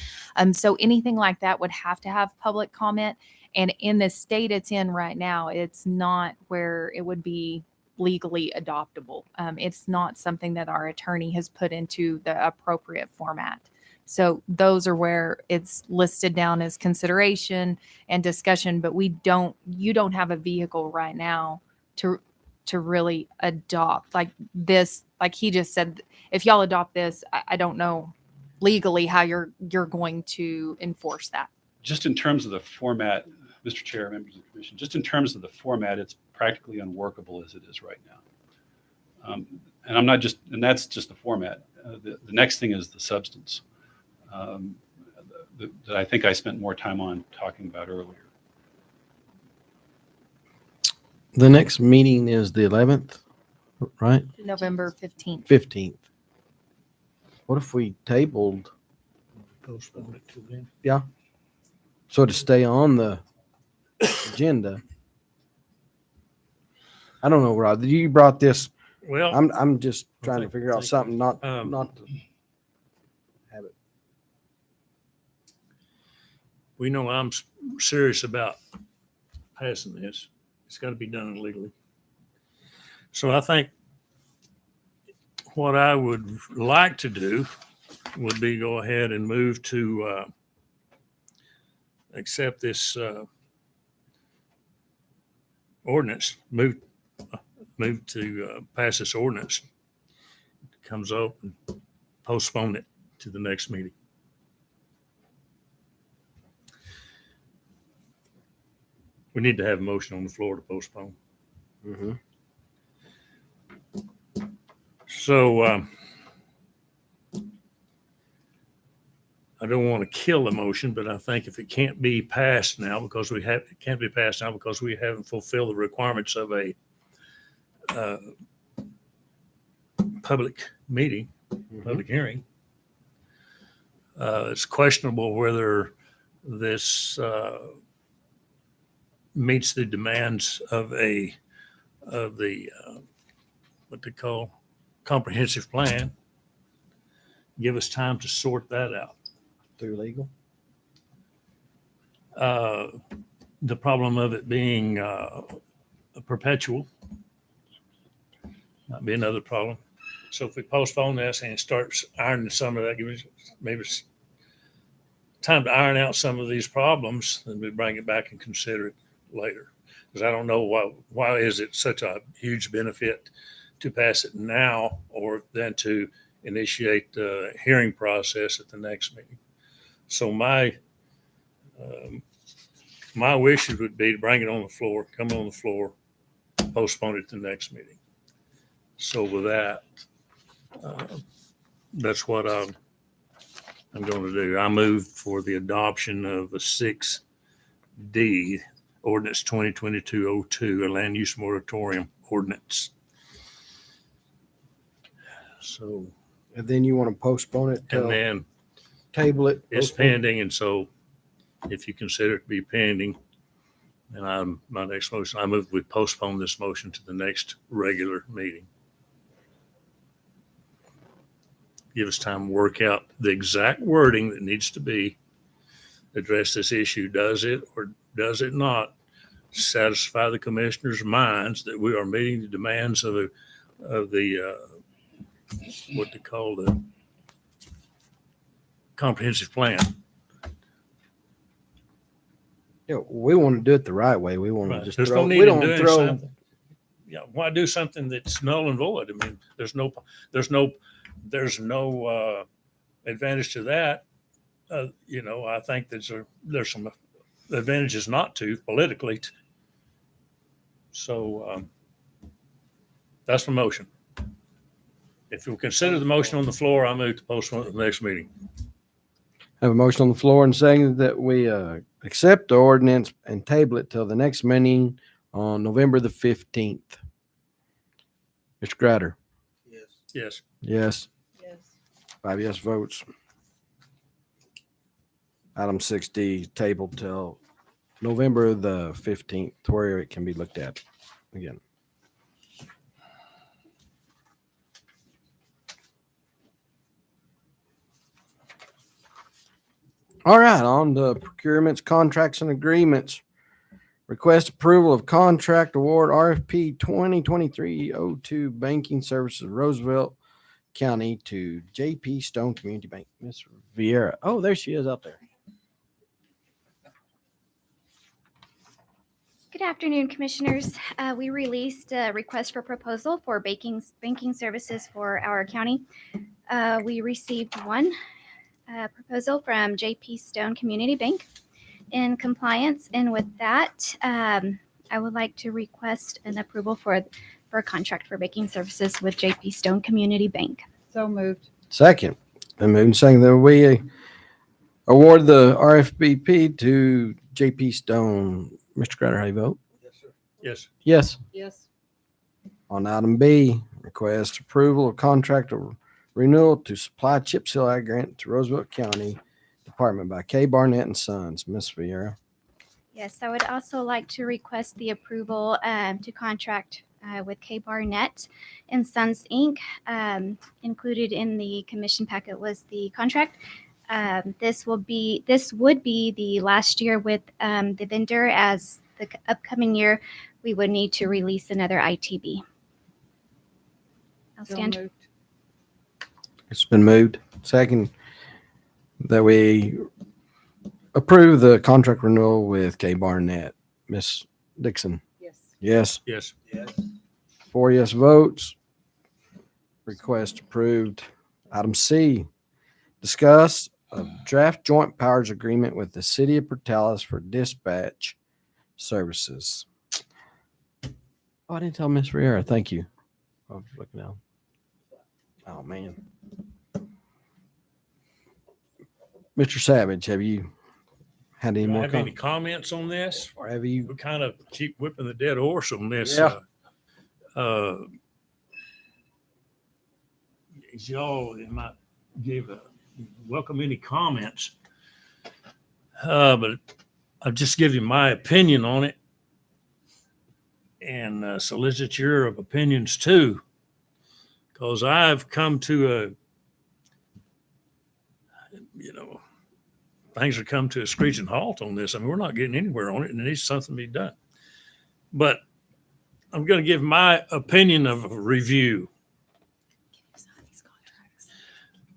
So anything like that would have to have public comment. And in the state it's in right now, it's not where it would be legally adoptable. It's not something that our attorney has put into the appropriate format. So those are where it's listed down as consideration and discussion, but you don't have a vehicle right now to really adopt like this. Like he just said, if y'all adopt this, I don't know legally how you're going to enforce that. Just in terms of the format, Mr. Chair, members of the commission, just in terms of the format, it's practically unworkable as it is right now. And that's just the format. The next thing is the substance. That I think I spent more time on talking about earlier. The next meeting is the 11th, right? November 15th. 15th. What if we tabled? Postpone it to then. Yeah. So to stay on the agenda. I don't know, Rod. You brought this. Well, I'm just trying to figure out something not to have it. we know I'm serious about passing this. It's got to be done legally. So I think what I would like to do would be go ahead and move to accept this ordinance, move to pass this ordinance. It comes up and postpone it to the next meeting. We need to have a motion on the floor to postpone. Mm-hmm. So I don't want to kill the motion, but I think if it can't be passed now because we haven't fulfilled the requirements of a public meeting, public hearing, it's questionable whether this meets the demands of the what they call comprehensive plan. Give us time to sort that out. Through legal? The problem of it being a perpetual might be another problem. So if we postpone this and start ironing some of that, maybe it's time to iron out some of these problems, then we bring it back and consider it later. Because I don't know why is it such a huge benefit to pass it now or than to initiate the hearing process at the next meeting. So my wishes would be to bring it on the floor, come on the floor, postpone it to the next meeting. So with that, that's what I'm going to do. I move for the adoption of a 6D, ordinance 2022-02, a land use moratorium ordinance. So, And then you want to postpone it and till then table it. it's postpone it. pending, and so if you consider it to be pending, and my next motion, I move we postpone this motion to the next regular meeting. Give us time to work out the exact wording that needs to be address this issue. Does it or does it not satisfy the commissioners' minds that we are meeting the demands of the what they call the comprehensive plan? Yeah, we want to do it the right way. We want Right. to just There's throw. no need We in don't doing throw. something. Yeah, why do something that's null and void? I mean, there's no advantage to that. I think there's some advantages not to politically. So that's my motion. If you'll consider the motion on the floor, I move to postpone it to the next meeting. Have a motion on the floor and saying that we accept the ordinance and table it till the next meeting on November the 15th. Mr. Gratter. Yes. Yes. Yes. Yes. 5 yes votes. Item 6D tabled till November the 15th, where it can be looked at again. All right, on to procurements, contracts, and agreements. Request approval of contract award RFP 2023-02 Banking Services Roosevelt County to JP Stone Community Bank. Miss Vieira. Oh, there she is out there. Good afternoon, Commissioners. We released a request for proposal for banking services for our county. We received one proposal from JP Stone Community Bank in compliance, and with that, I would like to request an approval for a contract for banking services with JP Stone Community Bank. So moved. Second, been moved and saying that we award the RFBP to JP Stone. Mr. Gratter, how do you vote? Yes, sir. Yes. Yes. Yes. On item B, request approval of contract renewal to supply chip seal ag grant to Roosevelt County Department by K. Barnett and Sons. Miss Vieira. Yes, I would also like to request the approval to contract with K. Barnett and Sons, Inc. Included in the commission packet was the contract. This would be the last year with the vendor, as the upcoming year we would need to release another ITB. I'll So stand. moved. It's been moved. Second, that we approve the contract renewal with K. Barnett. Miss Dixon. Yes. Yes. Yes. Yes. 4 yes votes. Request approved. Item C, discuss a draft joint powers agreement with the city of Portales for dispatch services. Oh, I didn't tell Miss Riera. Thank you. I was looking down. Oh, man. Mr. Savage, have you had any Do I more have any comments? comments on this? Or have you? We kind of keep whipping the dead horse on this. Yeah. Y'all might welcome any comments. But I'll just give you my opinion on it and solicit your opinions too. Because I've come to things have come to a screeching halt on this. I mean, we're not getting anywhere on it, and it needs something to be done. But I'm going to give my opinion of a review.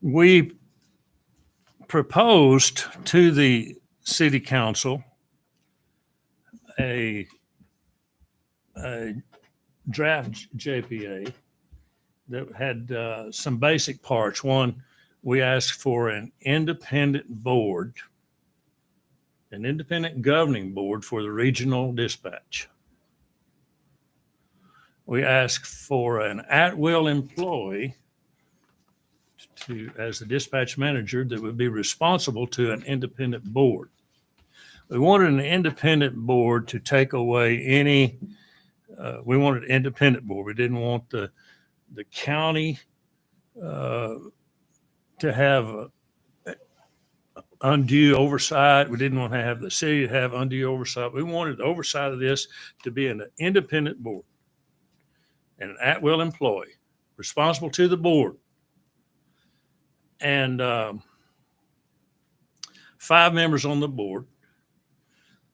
We proposed to the city council a a draft JPA that had some basic parts. One, we asked for an independent board, an independent governing board for the regional dispatch. We asked for an at-will employee as the dispatch manager that would be responsible to an independent board. We wanted an independent board to take away any, we wanted an independent board. We didn't want the county to have undue oversight. We didn't want to have the city to have undue oversight. We wanted the oversight of this to be an independent board and an at-will employee responsible to the board. And 5 members on the board: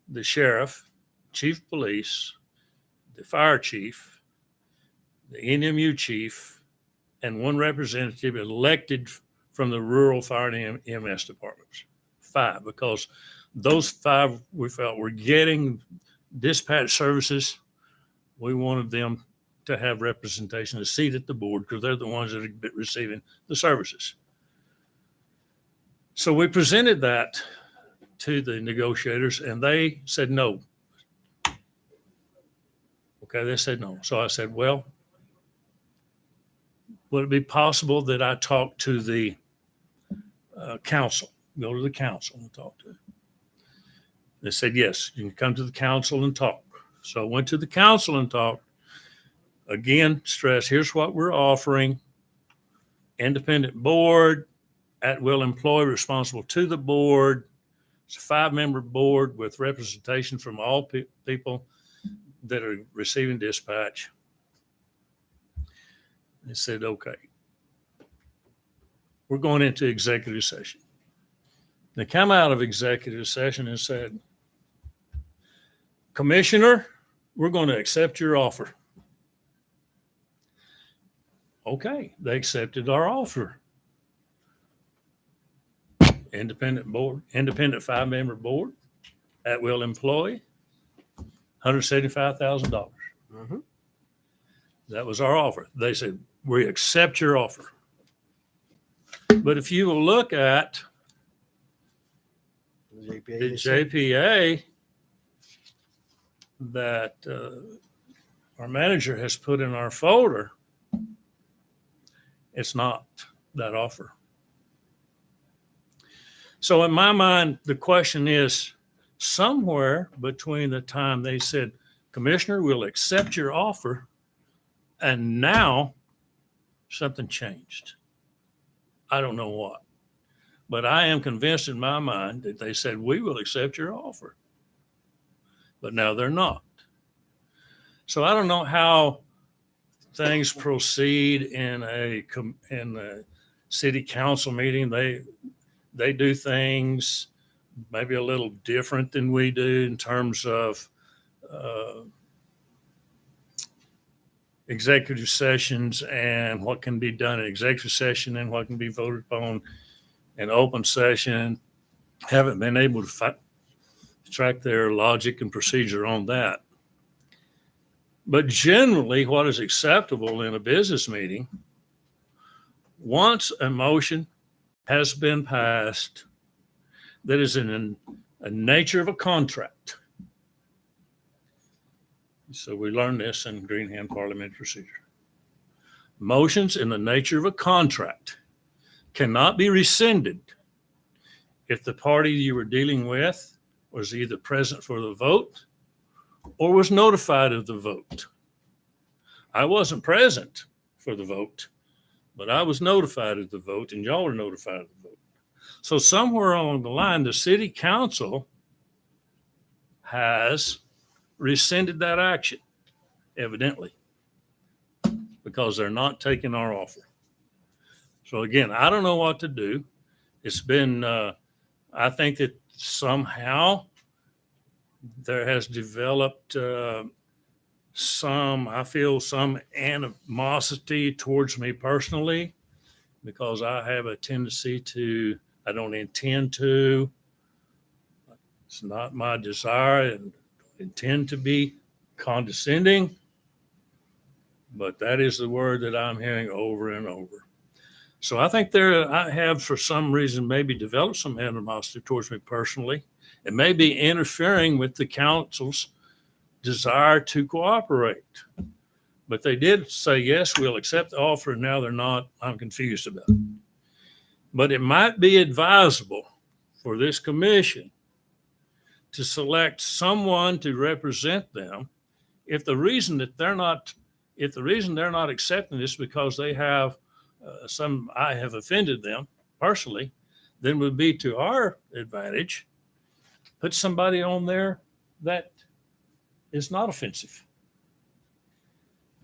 the sheriff, chief of police, the fire chief, the NMU chief, and 1 representative elected from the rural fire and EMS departments. 5, because those 5 we felt were getting dispatch services. We wanted them to have representation, a seat at the board, because they're the ones that are receiving the services. So we presented that to the negotiators, and they said no. Okay, they said no. So I said, well, would it be possible that I talk to the council, go to the council and talk to them? They said, yes, you can come to the council and talk. So I went to the council and talked. Again, stress, here's what we're offering: independent board, at-will employee responsible to the board. It's a 5-member board with representation from all people that are receiving dispatch. They said, okay, we're going into executive session. They come out of executive session and said, Commissioner, we're going to accept your offer. Okay, they accepted our offer. Independent board, independent 5-member board, at-will employee, $175,000. Mm-hmm. That was our offer. They said, we accept your offer. But if you will look at the JPA that our manager has put in our folder, it's not that offer. So in my mind, the question is, somewhere between the time they said, Commissioner, we'll accept your offer, and now something changed. I don't know what, but I am convinced in my mind that they said, we will accept your offer, but now they're not. So I don't know how things proceed in a city council meeting. They do things maybe a little different than we do in terms of executive sessions and what can be done in executive session and what can be voted upon in open session. Haven't been able to track their logic and procedure on that. But generally, what is acceptable in a business meeting, once a motion has been passed that is in a nature of a contract. So we learned this in Greenham Parliamentary Procedure. Motions in the nature of a contract cannot be rescinded if the party you were dealing with was either present for the vote or was notified of the vote. I wasn't present for the vote, but I was notified of the vote, and y'all were notified of the vote. So somewhere along the line, the city council has rescinded that action, evidently, because they're not taking our offer. So again, I don't know what to do. It's been, I think that somehow there has developed some animosity towards me personally, because I have a tendency to, I don't intend to, it's not my desire and intend to be condescending, but that is the word that I'm hearing over and over. So I think I have, for some reason, maybe developed some animosity towards me personally. It may be interfering with the council's desire to cooperate. But they did say, yes, we'll accept the offer, and now they're not. I'm confused about it. But it might be advisable for this commission to select someone to represent them if the reason they're not accepting this because they have I have offended them personally, then would be to our advantage. Put somebody on there that is not offensive.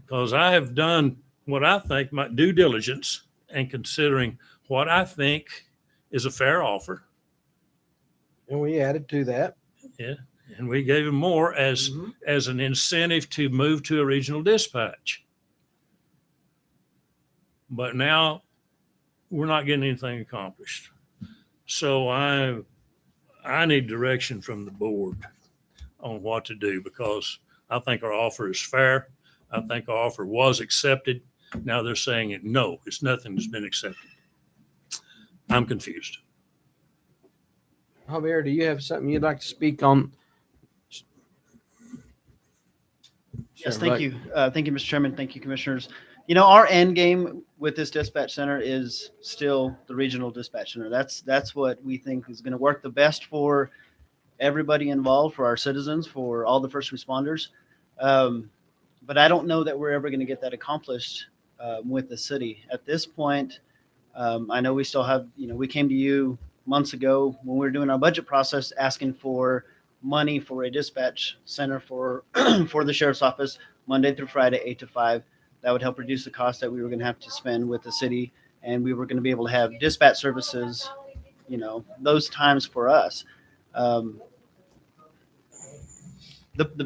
Because I have done what I think my due diligence and considering what I think is a fair offer. And we added to that. Yeah. And we gave them more as an incentive to move to a regional dispatch. But now we're not getting anything accomplished. So I need direction from the board on what to do, because I think our offer is fair. I think our offer was accepted. Now they're saying no, it's nothing that's been accepted. I'm confused. Javier, do you have something you'd like to speak on? Yes, Sure, thank right. you. Thank you, Mr. Chairman. Thank you, commissioners. You know, our end game with this dispatch center is still the regional dispatch center. That's what we think is going to work the best for everybody involved, for our citizens, for all the first responders. But I don't know that we're ever going to get that accomplished with the city. At this point, I know we still have, we came to you months ago when we were doing our budget process asking for money for a dispatch center for for the sheriff's office Monday through Friday, 8 to 5. That would help reduce the cost that we were going to have to spend with the city, and we were going to be able to have dispatch services, those times for us. The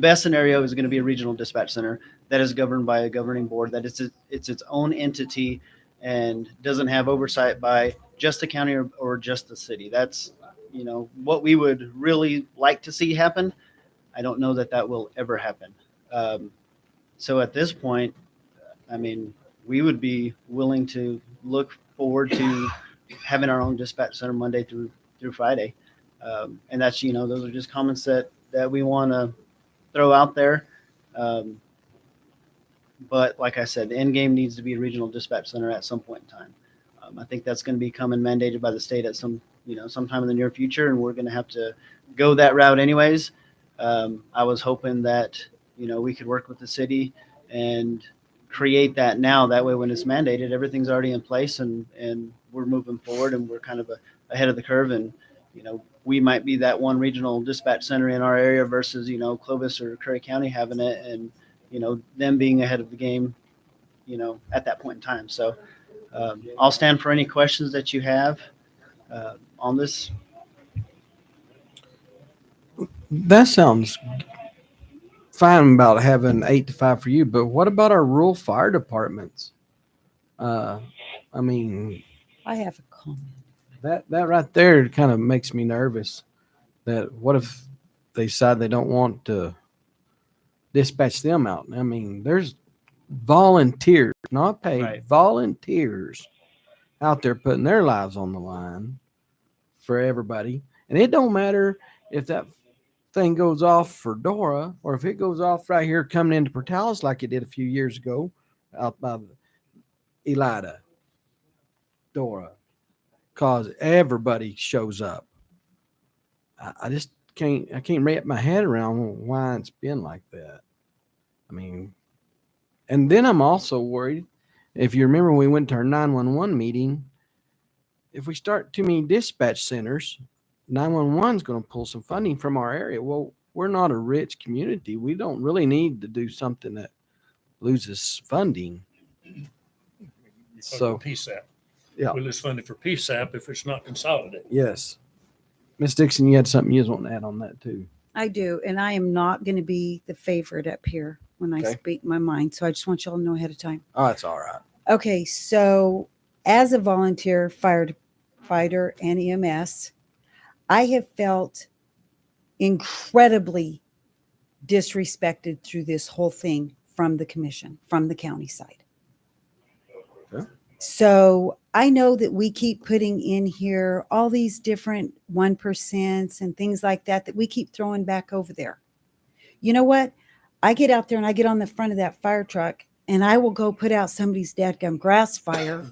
best scenario is going to be a regional dispatch center that is governed by a governing board, that it's its own entity and doesn't have oversight by just the county or just the city. That's what we would really like to see happen. I don't know that will ever happen. So at this point, I mean, we would be willing to look forward to having our own dispatch center Monday through Friday. And that's, those are just comments that we want to throw out there. But like I said, the end game needs to be a regional dispatch center at some point in time. I think that's going to be coming mandated by the state at sometime in the near future, and we're going to have to go that route anyways. I was hoping that, we could work with the city and create that now. That way, when it's mandated, everything's already in place and we're moving forward and we're kind of ahead of the curve. And, we might be that one regional dispatch center in our area versus, Clovis or Curry County having it and, them being ahead of the game, at that point in time. So I'll stand for any questions that you have on this. That sounds fine about having 8 to 5 for you, but what about our rural fire departments? I mean, I have a comment. that right there kind of makes me nervous. That what if they decide they don't want to dispatch them out? I mean, there's volunteers, not paid, Right. volunteers out there putting their lives on the line for everybody. And it don't matter if that thing goes off for Dora or if it goes off right here coming into Portales like it did a few years ago out by Elida, Dora, cause everybody shows up. I just can't wrap my head around why it's been like that. I mean, and then I'm also worried, if you remember when we went to our 911 meeting, if we start too many dispatch centers, 911 is going to pull some funding from our area. Well, we're not a rich community. We don't really need to do something that loses funding. So, PSAP. yeah. We lose funding for PSAP if it's not consolidated. Yes. Ms. Dixon, you had something you was wanting to add on that too. I do, and I am not going to be the favorite up here when I Okay. speak my mind. So I just want y'all to know ahead of time. Oh, that's all right. Okay, so as a volunteer firefighter and EMS, I have felt incredibly disrespected through this whole thing from the commission, from the county side. Okay. So I know that we keep putting in here all these different 1% and things like that we keep throwing back over there. You know what? I get out there and I get on the front of that fire truck and I will go put out somebody's dadgum grass fire.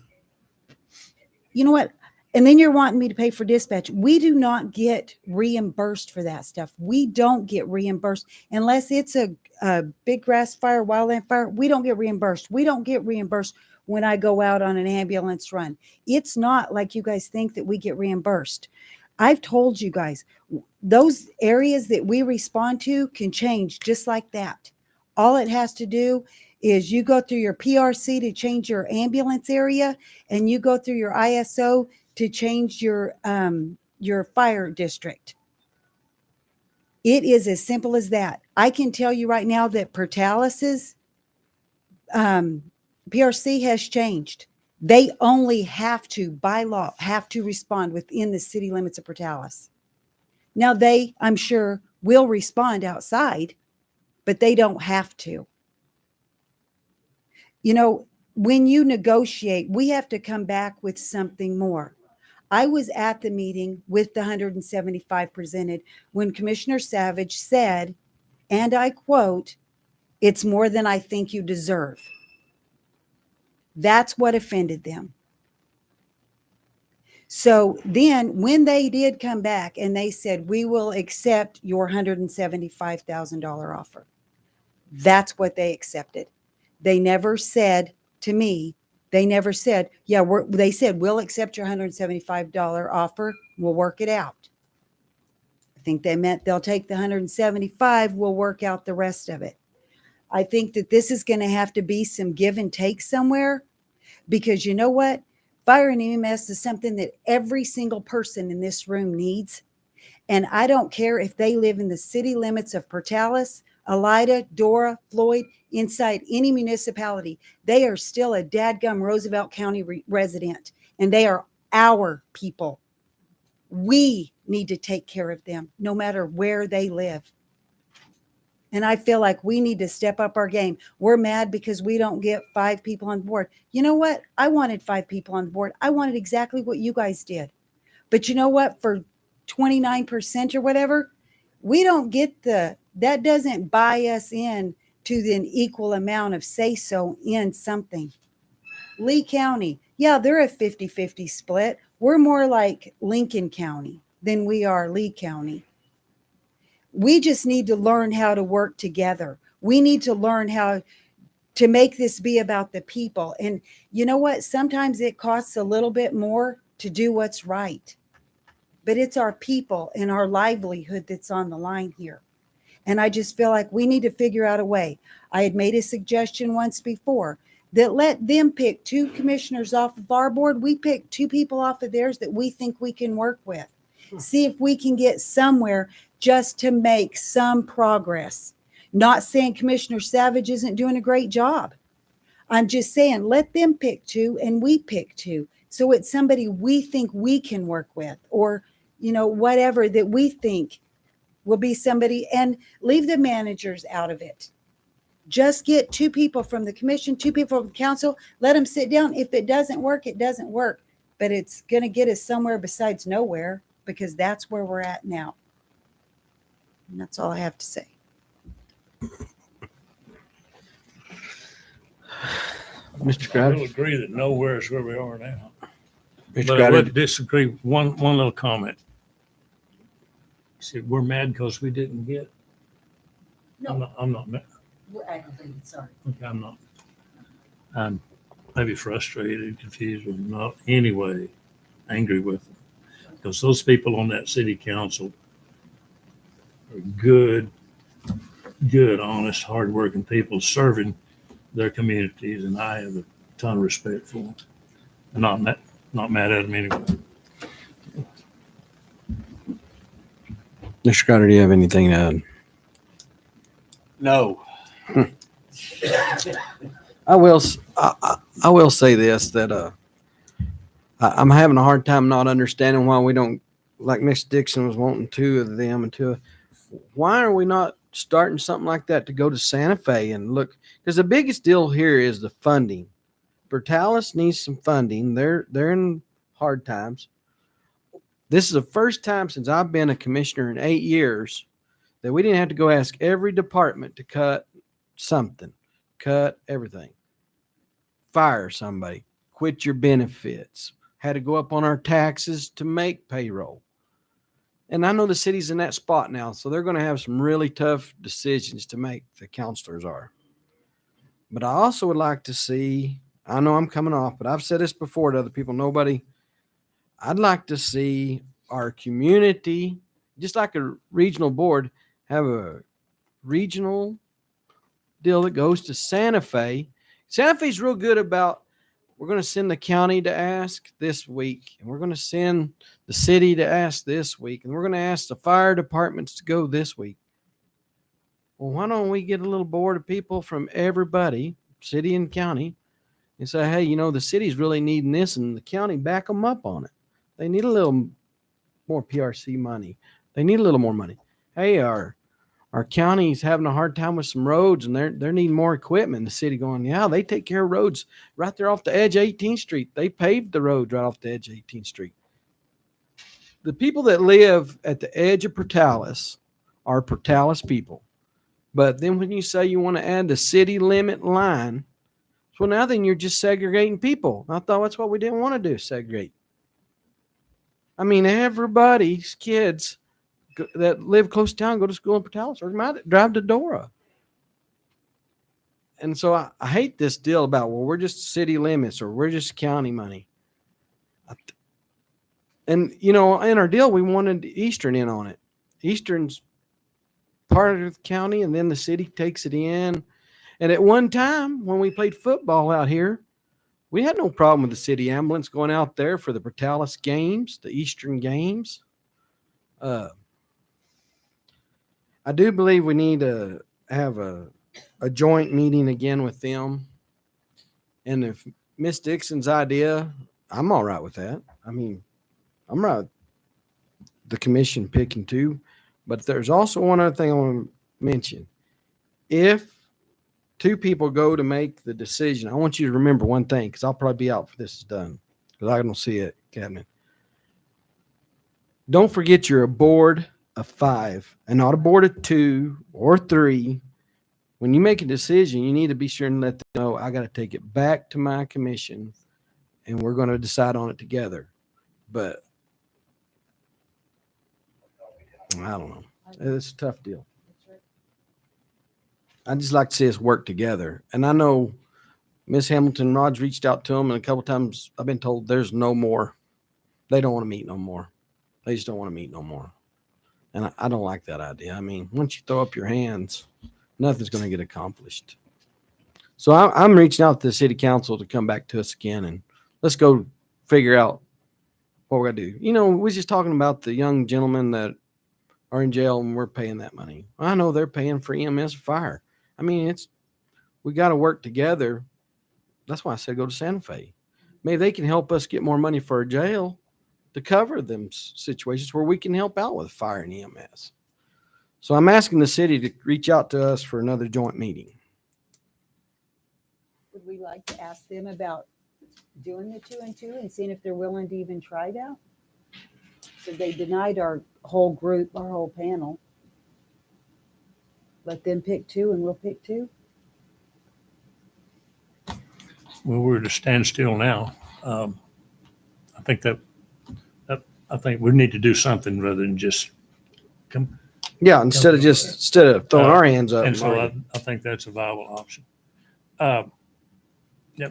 You know what? And then you're wanting me to pay for dispatch. We do not get reimbursed for that stuff. We don't get reimbursed unless it's a big grass fire, wildland fire. We don't get reimbursed. We don't get reimbursed when I go out on an ambulance run. It's not like you guys think that we get reimbursed. I've told you guys, those areas that we respond to can change just like that. All it has to do is you go through your PRC to change your ambulance area, and you go through your ISO to change your fire district. It is as simple as that. I can tell you right now that Portalis's PRC has changed. They only have to, by law, have to respond within the city limits of Portales. Now they, I'm sure, will respond outside, but they don't have to. You know, when you negotiate, we have to come back with something more. I was at the meeting with the 175 presented when Commissioner Savage said, and I quote, "It's more than I think you deserve." That's what offended them. So then when they did come back and they said, "We will accept your $175,000 offer," that's what they accepted. They never said to me, they never said, yeah, they said, "We'll accept your $175 offer. We'll work it out." I think they meant they'll take the 175, we'll work out the rest of it. I think that this is going to have to be some give and take somewhere, because you know what? Fire and EMS is something that every single person in this room needs. And I don't care if they live in the city limits of Portales, Elida, Dora, Floyd, inside any municipality. They are still a dadgum Roosevelt County resident, and they are our people. We need to take care of them no matter where they live. And I feel like we need to step up our game. We're mad because we don't get 5 people on board. You know what? I wanted 5 people on board. I wanted exactly what you guys did. But you know what? For 29% or whatever, we don't get that doesn't buy us in to an equal amount of say-so in something. Lee County, yeah, they're a 50-50 split. We're more like Lincoln County than we are Lee County. We just need to learn how to work together. We need to learn how to make this be about the people. And you know what? Sometimes it costs a little bit more to do what's right. But it's our people and our livelihood that's on the line here. And I just feel like we need to figure out a way. I had made a suggestion once before that let them pick 2 commissioners off of our board. We pick 2 people off of theirs that we think we can work with. See if we can get somewhere just to make some progress. Not saying Commissioner Savage isn't doing a great job. I'm just saying let them pick 2 and we pick 2. So it's somebody we think we can work with, or, you know, whatever that we think will be somebody, and leave the managers out of it. Just get 2 people from the commission, 2 people from the council, let them sit down. If it doesn't work, it doesn't work, but it's going to get us somewhere besides nowhere, because that's where we're at now. And that's all I have to say. Mr. I Crowder? will agree that nowhere is where we are now. Mr. But I Crowder? would disagree. One little comment. See, we're mad because we didn't get. No. I'm not mad. We're aggravated, sorry. Okay, I'm not. I'm maybe frustrated, confused, but not anyway angry with them. Because those people on that city council are good, honest, hardworking people serving their communities, and I have a ton of respect for them. I'm not mad at them anyway. Mr. Crowder, do you have anything to add? No. I will say this, that I'm having a hard time not understanding why we don't, like Miss Dixon was wanting 2 of them and 2. Why are we not starting something like that to go to Santa Fe and look, because the biggest deal here is the funding. Portales needs some funding. They're in hard times. This is the first time since I've been a commissioner in 8 years that we didn't have to go ask every department to cut something, cut everything, fire somebody, quit your benefits, had to go up on our taxes to make payroll. And I know the city's in that spot now, so they're going to have some really tough decisions to make, the counselors are. But I also would like to see, I know I'm coming off, but I've said this before to other people, I'd like to see our community, just like a regional board, have a regional deal that goes to Santa Fe. Santa Fe's real good about, we're going to send the county to ask this week, and we're going to send the city to ask this week, and we're going to ask the fire departments to go this week. Well, why don't we get a little board of people from everybody, city and county, and say, hey, you know, the city's really needing this, and the county back them up on it. They need a little more PRC money. They need a little more money. Hey, our county's having a hard time with some roads, and they're needing more equipment. The city going, yeah, they take care of roads right there off the edge of 18th Street. They paved the road right off the edge of 18th Street. The people that live at the edge of Portales are Portales people. But then when you say you want to add the city limit line, so now then you're just segregating people. I thought that's what we didn't want to do, segregate. I mean, everybody's kids that live close to town go to school in Portales or might drive to Dora. And so I hate this deal about, well, we're just city limits or we're just county money. And, you know, in our deal, we wanted Eastern in on it. Eastern's part of the county, and then the city takes it in. And at one time, when we played football out here, we had no problem with the city ambulance going out there for the Portales games, the Eastern games. I do believe we need to have a joint meeting again with them. And if Miss Dixon's idea, I'm all right with that. I mean, I'm right. The commission picking two. But there's also one other thing I want to mention. If two people go to make the decision, I want you to remember one thing, because I'll probably be out for this is done, because I don't see it, Captain. Don't forget you're a board of 5 and not a board of 2 or 3. When you make a decision, you need to be sure and let them know I got to take it back to my commission and we're going to decide on it together. But I don't know. It's a tough deal. I just like to see us work together. And I know Miss Hamilton Rod's reached out to them, and a couple times I've been told there's no more. They don't want to meet no more. They just don't want to meet no more. And I don't like that idea. I mean, once you throw up your hands, nothing's going to get accomplished. So I'm reaching out to the city council to come back to us again, and let's go figure out what we're going to do. You know, we was just talking about the young gentlemen that are in jail and we're paying that money. I know they're paying for EMS fire. I mean, we got to work together. That's why I said go to Santa Fe. Maybe they can help us get more money for our jail to cover them situations where we can help out with fire and EMS. So I'm asking the city to reach out to us for another joint meeting. Would we like to ask them about doing the 2 and 2 and seeing if they're willing to even try that? So they denied our whole group, our whole panel. Let them pick 2 and we'll pick 2. Well, we're at a standstill now. I think we need to do something rather than just come. Yeah, instead of throwing our hands up. And so I think that's a viable option. Let me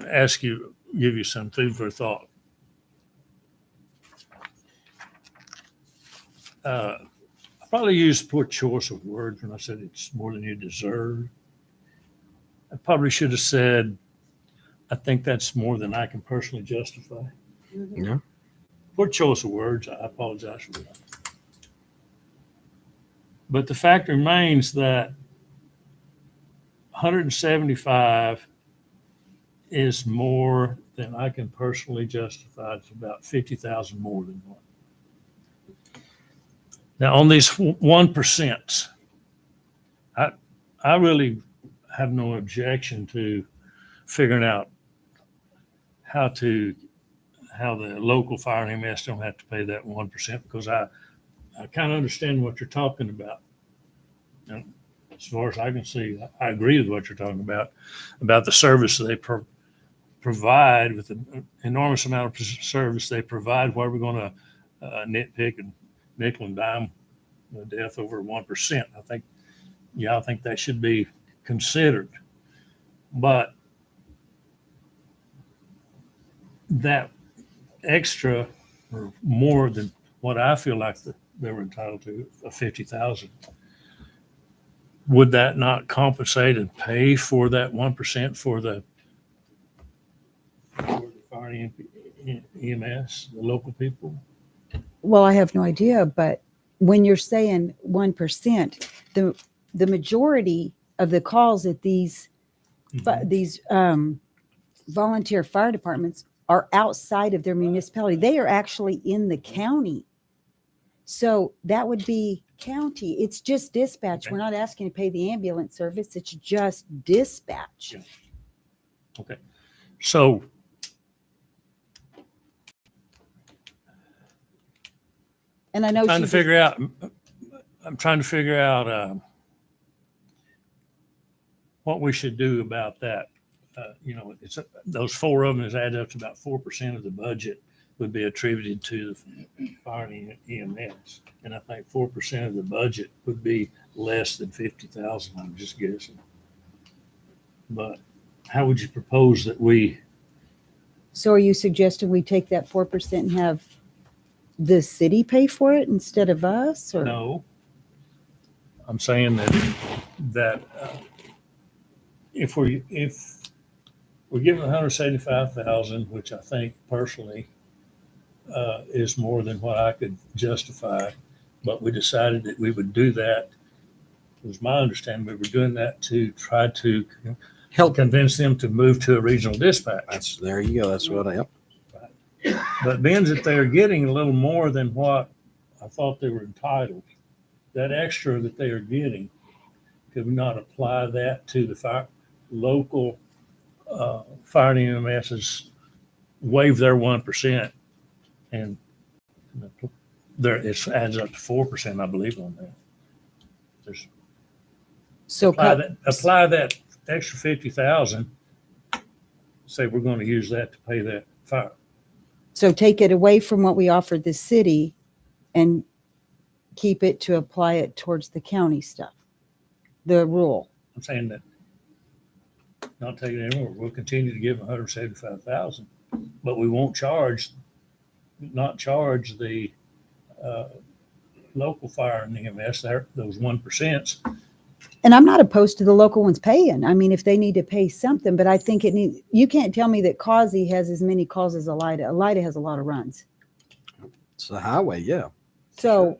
give you some food for thought. I probably used poor choice of words when I said it's more than you deserve. I probably should have said, I think that's more than I can personally justify. Mm-hmm. Yeah. Poor choice of words. I apologize for that. But the fact remains that 175 is more than I can personally justify. It's about 50,000 more than one. Now, on these 1%, I really have no objection to figuring out how the local fire and EMS don't have to pay that 1%, because I kind of understand what you're talking about. And as far as I can see, I agree with what you're talking about the service they provide, with an enormous amount of service they provide. Why we're going to nitpick and nickel and dime the death over 1%? I think that should be considered. But that extra, or more than what I feel like they were entitled to, of 50,000, would that not compensate and pay for that 1% for the fire and EMS, the local people? Well, I have no idea, but when you're saying 1%, the majority of the calls at these volunteer fire departments are outside of their municipality. They are actually in the county. So that would be county. It's just dispatch. Okay. We're not asking to pay the ambulance service. It's just dispatch. Yeah. Okay. So And I know I'm trying to figure out what we should do about that. It's those four of them is added up to about 4% of the budget would be attributed to the fire and EMS, and I think 4% of the budget would be less than 50,000. I'm just guessing. But how would you propose that we? So are you suggesting we take that 4% and have the city pay for it instead of us? Or? No. I'm saying that if we're given 175,000, which I think personally is more than what I could justify, but we decided that we would do that. It was my understanding we were doing that to try to help convince them to move to a regional dispatch. There you go. That's what I. Yep. But being that they're getting a little more than what I thought they were entitled, that extra that they are getting, could we not apply that to the local fire and EMSs, waive their 1%, and it adds up to 4%, I believe, on that. So apply that extra 50,000. Say we're going to use that to pay that fire. So take it away from what we offered the city and keep it to apply it towards the county stuff, the rural. I'm saying that not take it anymore. We'll continue to give 175,000, but we won't not charge the local fire and EMS those 1%. And I'm not opposed to the local ones paying. I mean, if they need to pay something, but I think you can't tell me that Causey has as many calls as Elida. Elida has a lot of runs. It's the highway, yeah. So,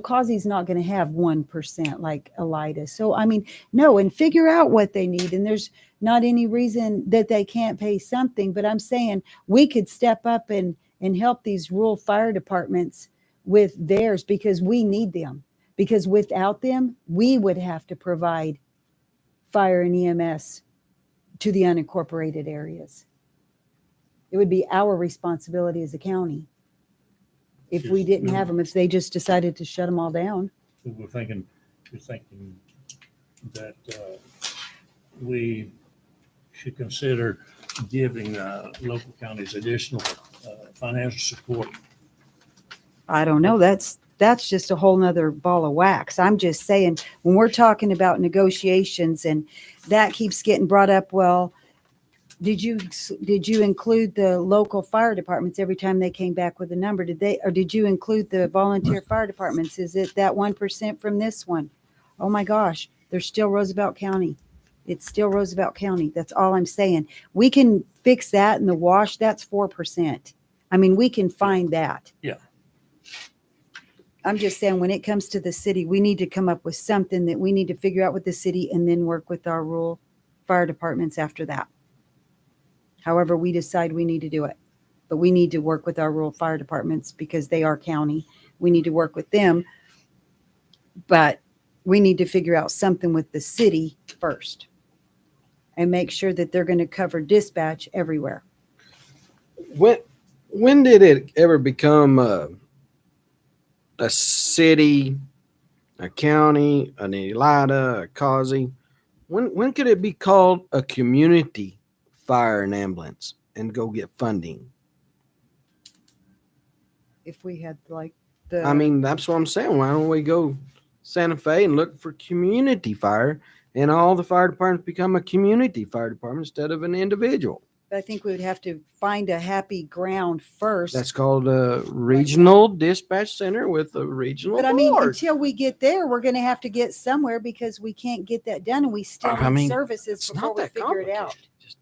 Causey's not going to have 1% like Elida. So, I mean, no, and figure out what they need. And there's not any reason that they can't pay something, but I'm saying we could step up and help these rural fire departments with theirs, because we need them. Because without them, we would have to provide fire and EMS to the unincorporated areas. It would be our responsibility as a county if we didn't have them, if they just decided to shut them all down. So you're thinking that we should consider giving local counties additional financial support. I don't know. That's just a whole nother ball of wax. I'm just saying, when we're talking about negotiations and that keeps getting brought up, well, did you include the local fire departments every time they came back with a number? Did you include the volunteer fire departments? Is it that 1% from this one? Oh my gosh, there's still Roosevelt County. It's still Roosevelt County. That's all I'm saying. We can fix that in the wash. That's 4%. I mean, we can find that. Yeah. I'm just saying, when it comes to the city, we need to come up with something that we need to figure out with the city and then work with our rural fire departments after that. However we decide we need to do it. But we need to work with our rural fire departments because they are county. We need to work with them. But we need to figure out something with the city first and make sure that they're going to cover dispatch everywhere. When did it ever become a city, a county, an ELIDA, a CAUSE? When could it be called a community fire and ambulance and go get funding? If we had like the, I mean, that's what I'm saying. Why don't we go Santa Fe and look for community fire, and all the fire departments become a community fire department instead of an individual? I think we would have to find a happy ground first. That's called a regional dispatch center with a regional But I mean, board. until we get there, we're going to have to get somewhere because we can't get that done, and we still I need mean, services It's before not we that figure it out. complicated. Just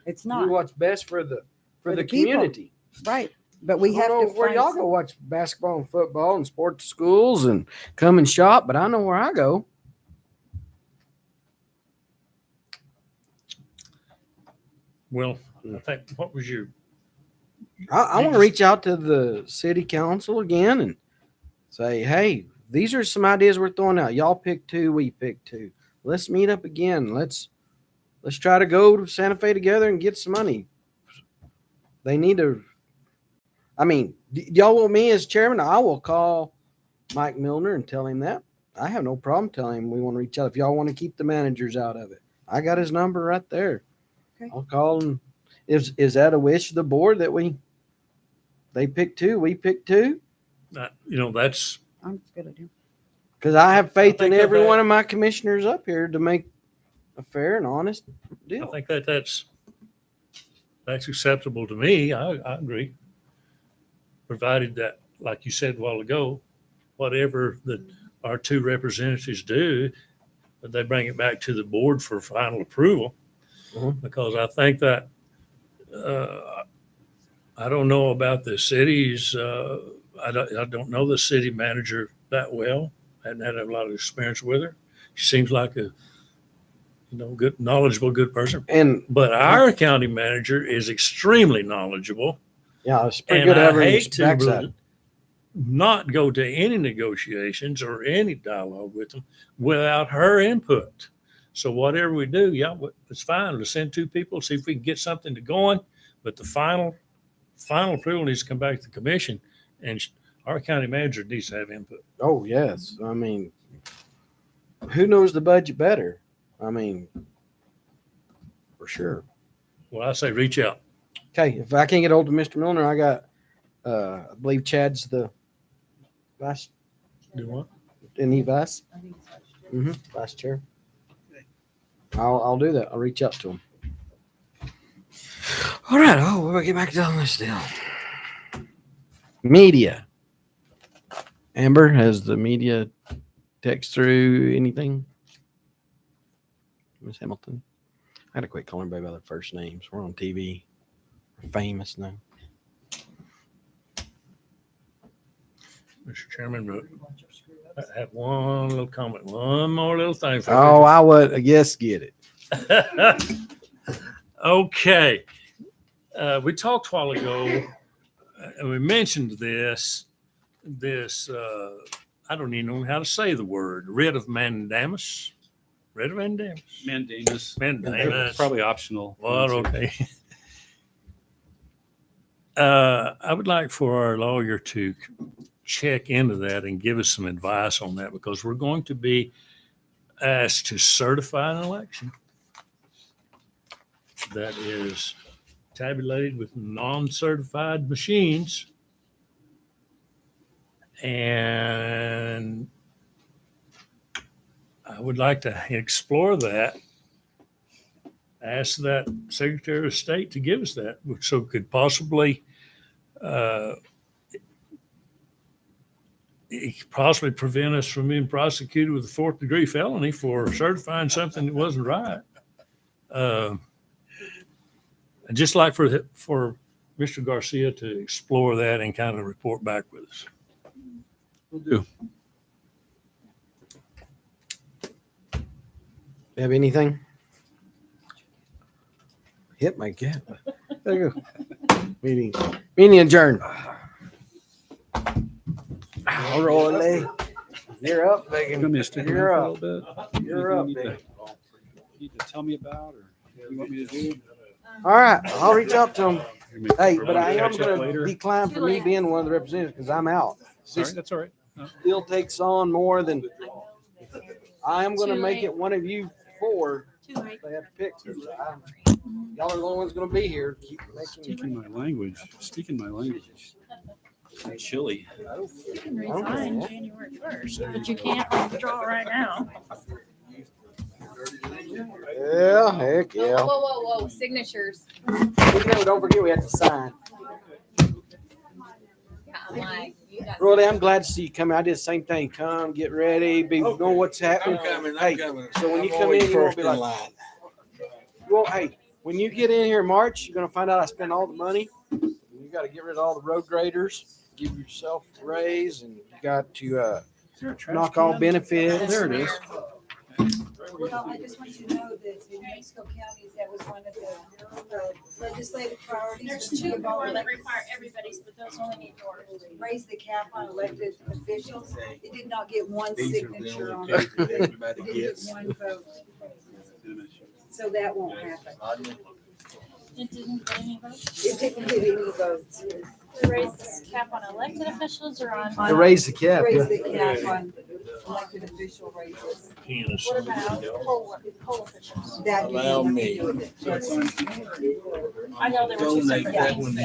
It's do not what's best for the the people. community. right, but we I have don't to know where find y'all go watch basketball and football and sports schools and come and shop, but I know where I go. Well, I think, what was your, I want to reach out to the city council again and say, hey, these are some ideas we're throwing out. Y'all pick two, we pick two. Let's meet up again. Let's try to go to Santa Fe together and get some money. They need to. I mean, y'all want me as chairman? I will call Mike Milner and tell him that. I have no problem telling him we want to reach out. If y'all want to keep the managers out of it, I got his number right there. Okay. I'll call him. Is that a wish of the board that they pick two, we pick two? that's, I'm gonna do. Because I have faith I in think every that- one of my commissioners up here to make a fair and honest I deal. think that's acceptable to me. I agree. Provided that, like you said a while ago, whatever that our two representatives do, that they bring it back to the board for final approval. Mhm. Because I think that, I don't know about the cities. I don't know the city manager that well. Hadn't had a lot of experience with her. She seems like a, good, knowledgeable, good person. And But our county manager is extremely knowledgeable. yeah, it's pretty And good to I have her in hate your to backside. not go to any negotiations or any dialogue with them without her input. So whatever we do, it's fine to send two people, see if we can get something to going. But the final approval needs to come back to the commission, and our county manager needs to have input. Oh, yes. I mean, who knows the budget better? I mean, for sure. Well, I say reach out. Okay, if I can't get hold of Mr. Milner, I got, I believe Chad's the vice, Do what? isn't he vice? Vice chair. I'll do that. I'll reach out to him. All right. Oh, we'll get back to this deal. Media. Amber, has the media text through anything? Miss Hamilton? I had to quit calling everybody by their first names. We're on TV. We're famous now. Mr. Chairman, I have one little comment, one more little thing. For Oh, I would, I guess, get it. Okay. We talked a while ago, and we mentioned this, I don't even know how to say the word, writ of mandamus. Writ of mandamus. Mandamus. Mandamus. Probably optional. Well, okay. I would like for our lawyer to check into that and give us some advice on that, because we're going to be asked to certify an election that is tabulated with non-certified machines. And I would like to explore that. Ask that Secretary of State to give us that, so could possibly it could possibly prevent us from being prosecuted with a 4th-degree felony for certifying something that wasn't right. I'd just like for Mr. Garcia to explore that and kind of report back with us. Will do. You have anything? Hit my cat. There you go. Meeting adjourned. Rolling. You're up, You want Megan. me to stick You're around up. for a little bit? You're Anything up, you need Megan. to tell me about, or you want me to do? All right, I'll reach out to them. Hey, but I am Catch up gonna later. decline for me being one of the representatives because I'm out. Sorry, that's all right. Still takes on more than, I am gonna make it one of you four. They have to pick. Y'all are the only ones gonna be here. Keep making. Speaking my language. Chili. You can resign January 1st, but you can't withdraw right now. Yeah, heck yeah. whoa, signatures. Don't forget we have to sign. Really, I'm glad to see you come out. I did the same thing. Come, get ready, be know what's happening. Hey, so when you come in, you won't be like, well, hey, when you get in here in March, you're gonna find out I spent all the money. You got to get rid of all the road graders, give yourself a raise, and you got to knock all benefits. There it is. Well, I just want you to know that in Mexico counties, that was one of the legislative priorities. There's was to two give all more that elect- require everybody's, but those only need yours. raise the cap on elected officials. It did not get one These are the signature only on two it. that It everybody didn't get gets. one vote. So that won't happen. It didn't get any votes. It didn't get any votes. To raise the cap on elected officials or on? To raise the cap. Raise the cap on elected official raises. What about poll officials? That did Allow nothing to me. do with it. Yes. I know there were two Donate separate that things. one to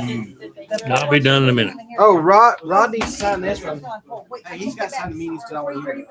you. I'll be done in a minute. Oh, Rodney signed this one. Hey, he's got to sign the meetings because I want you.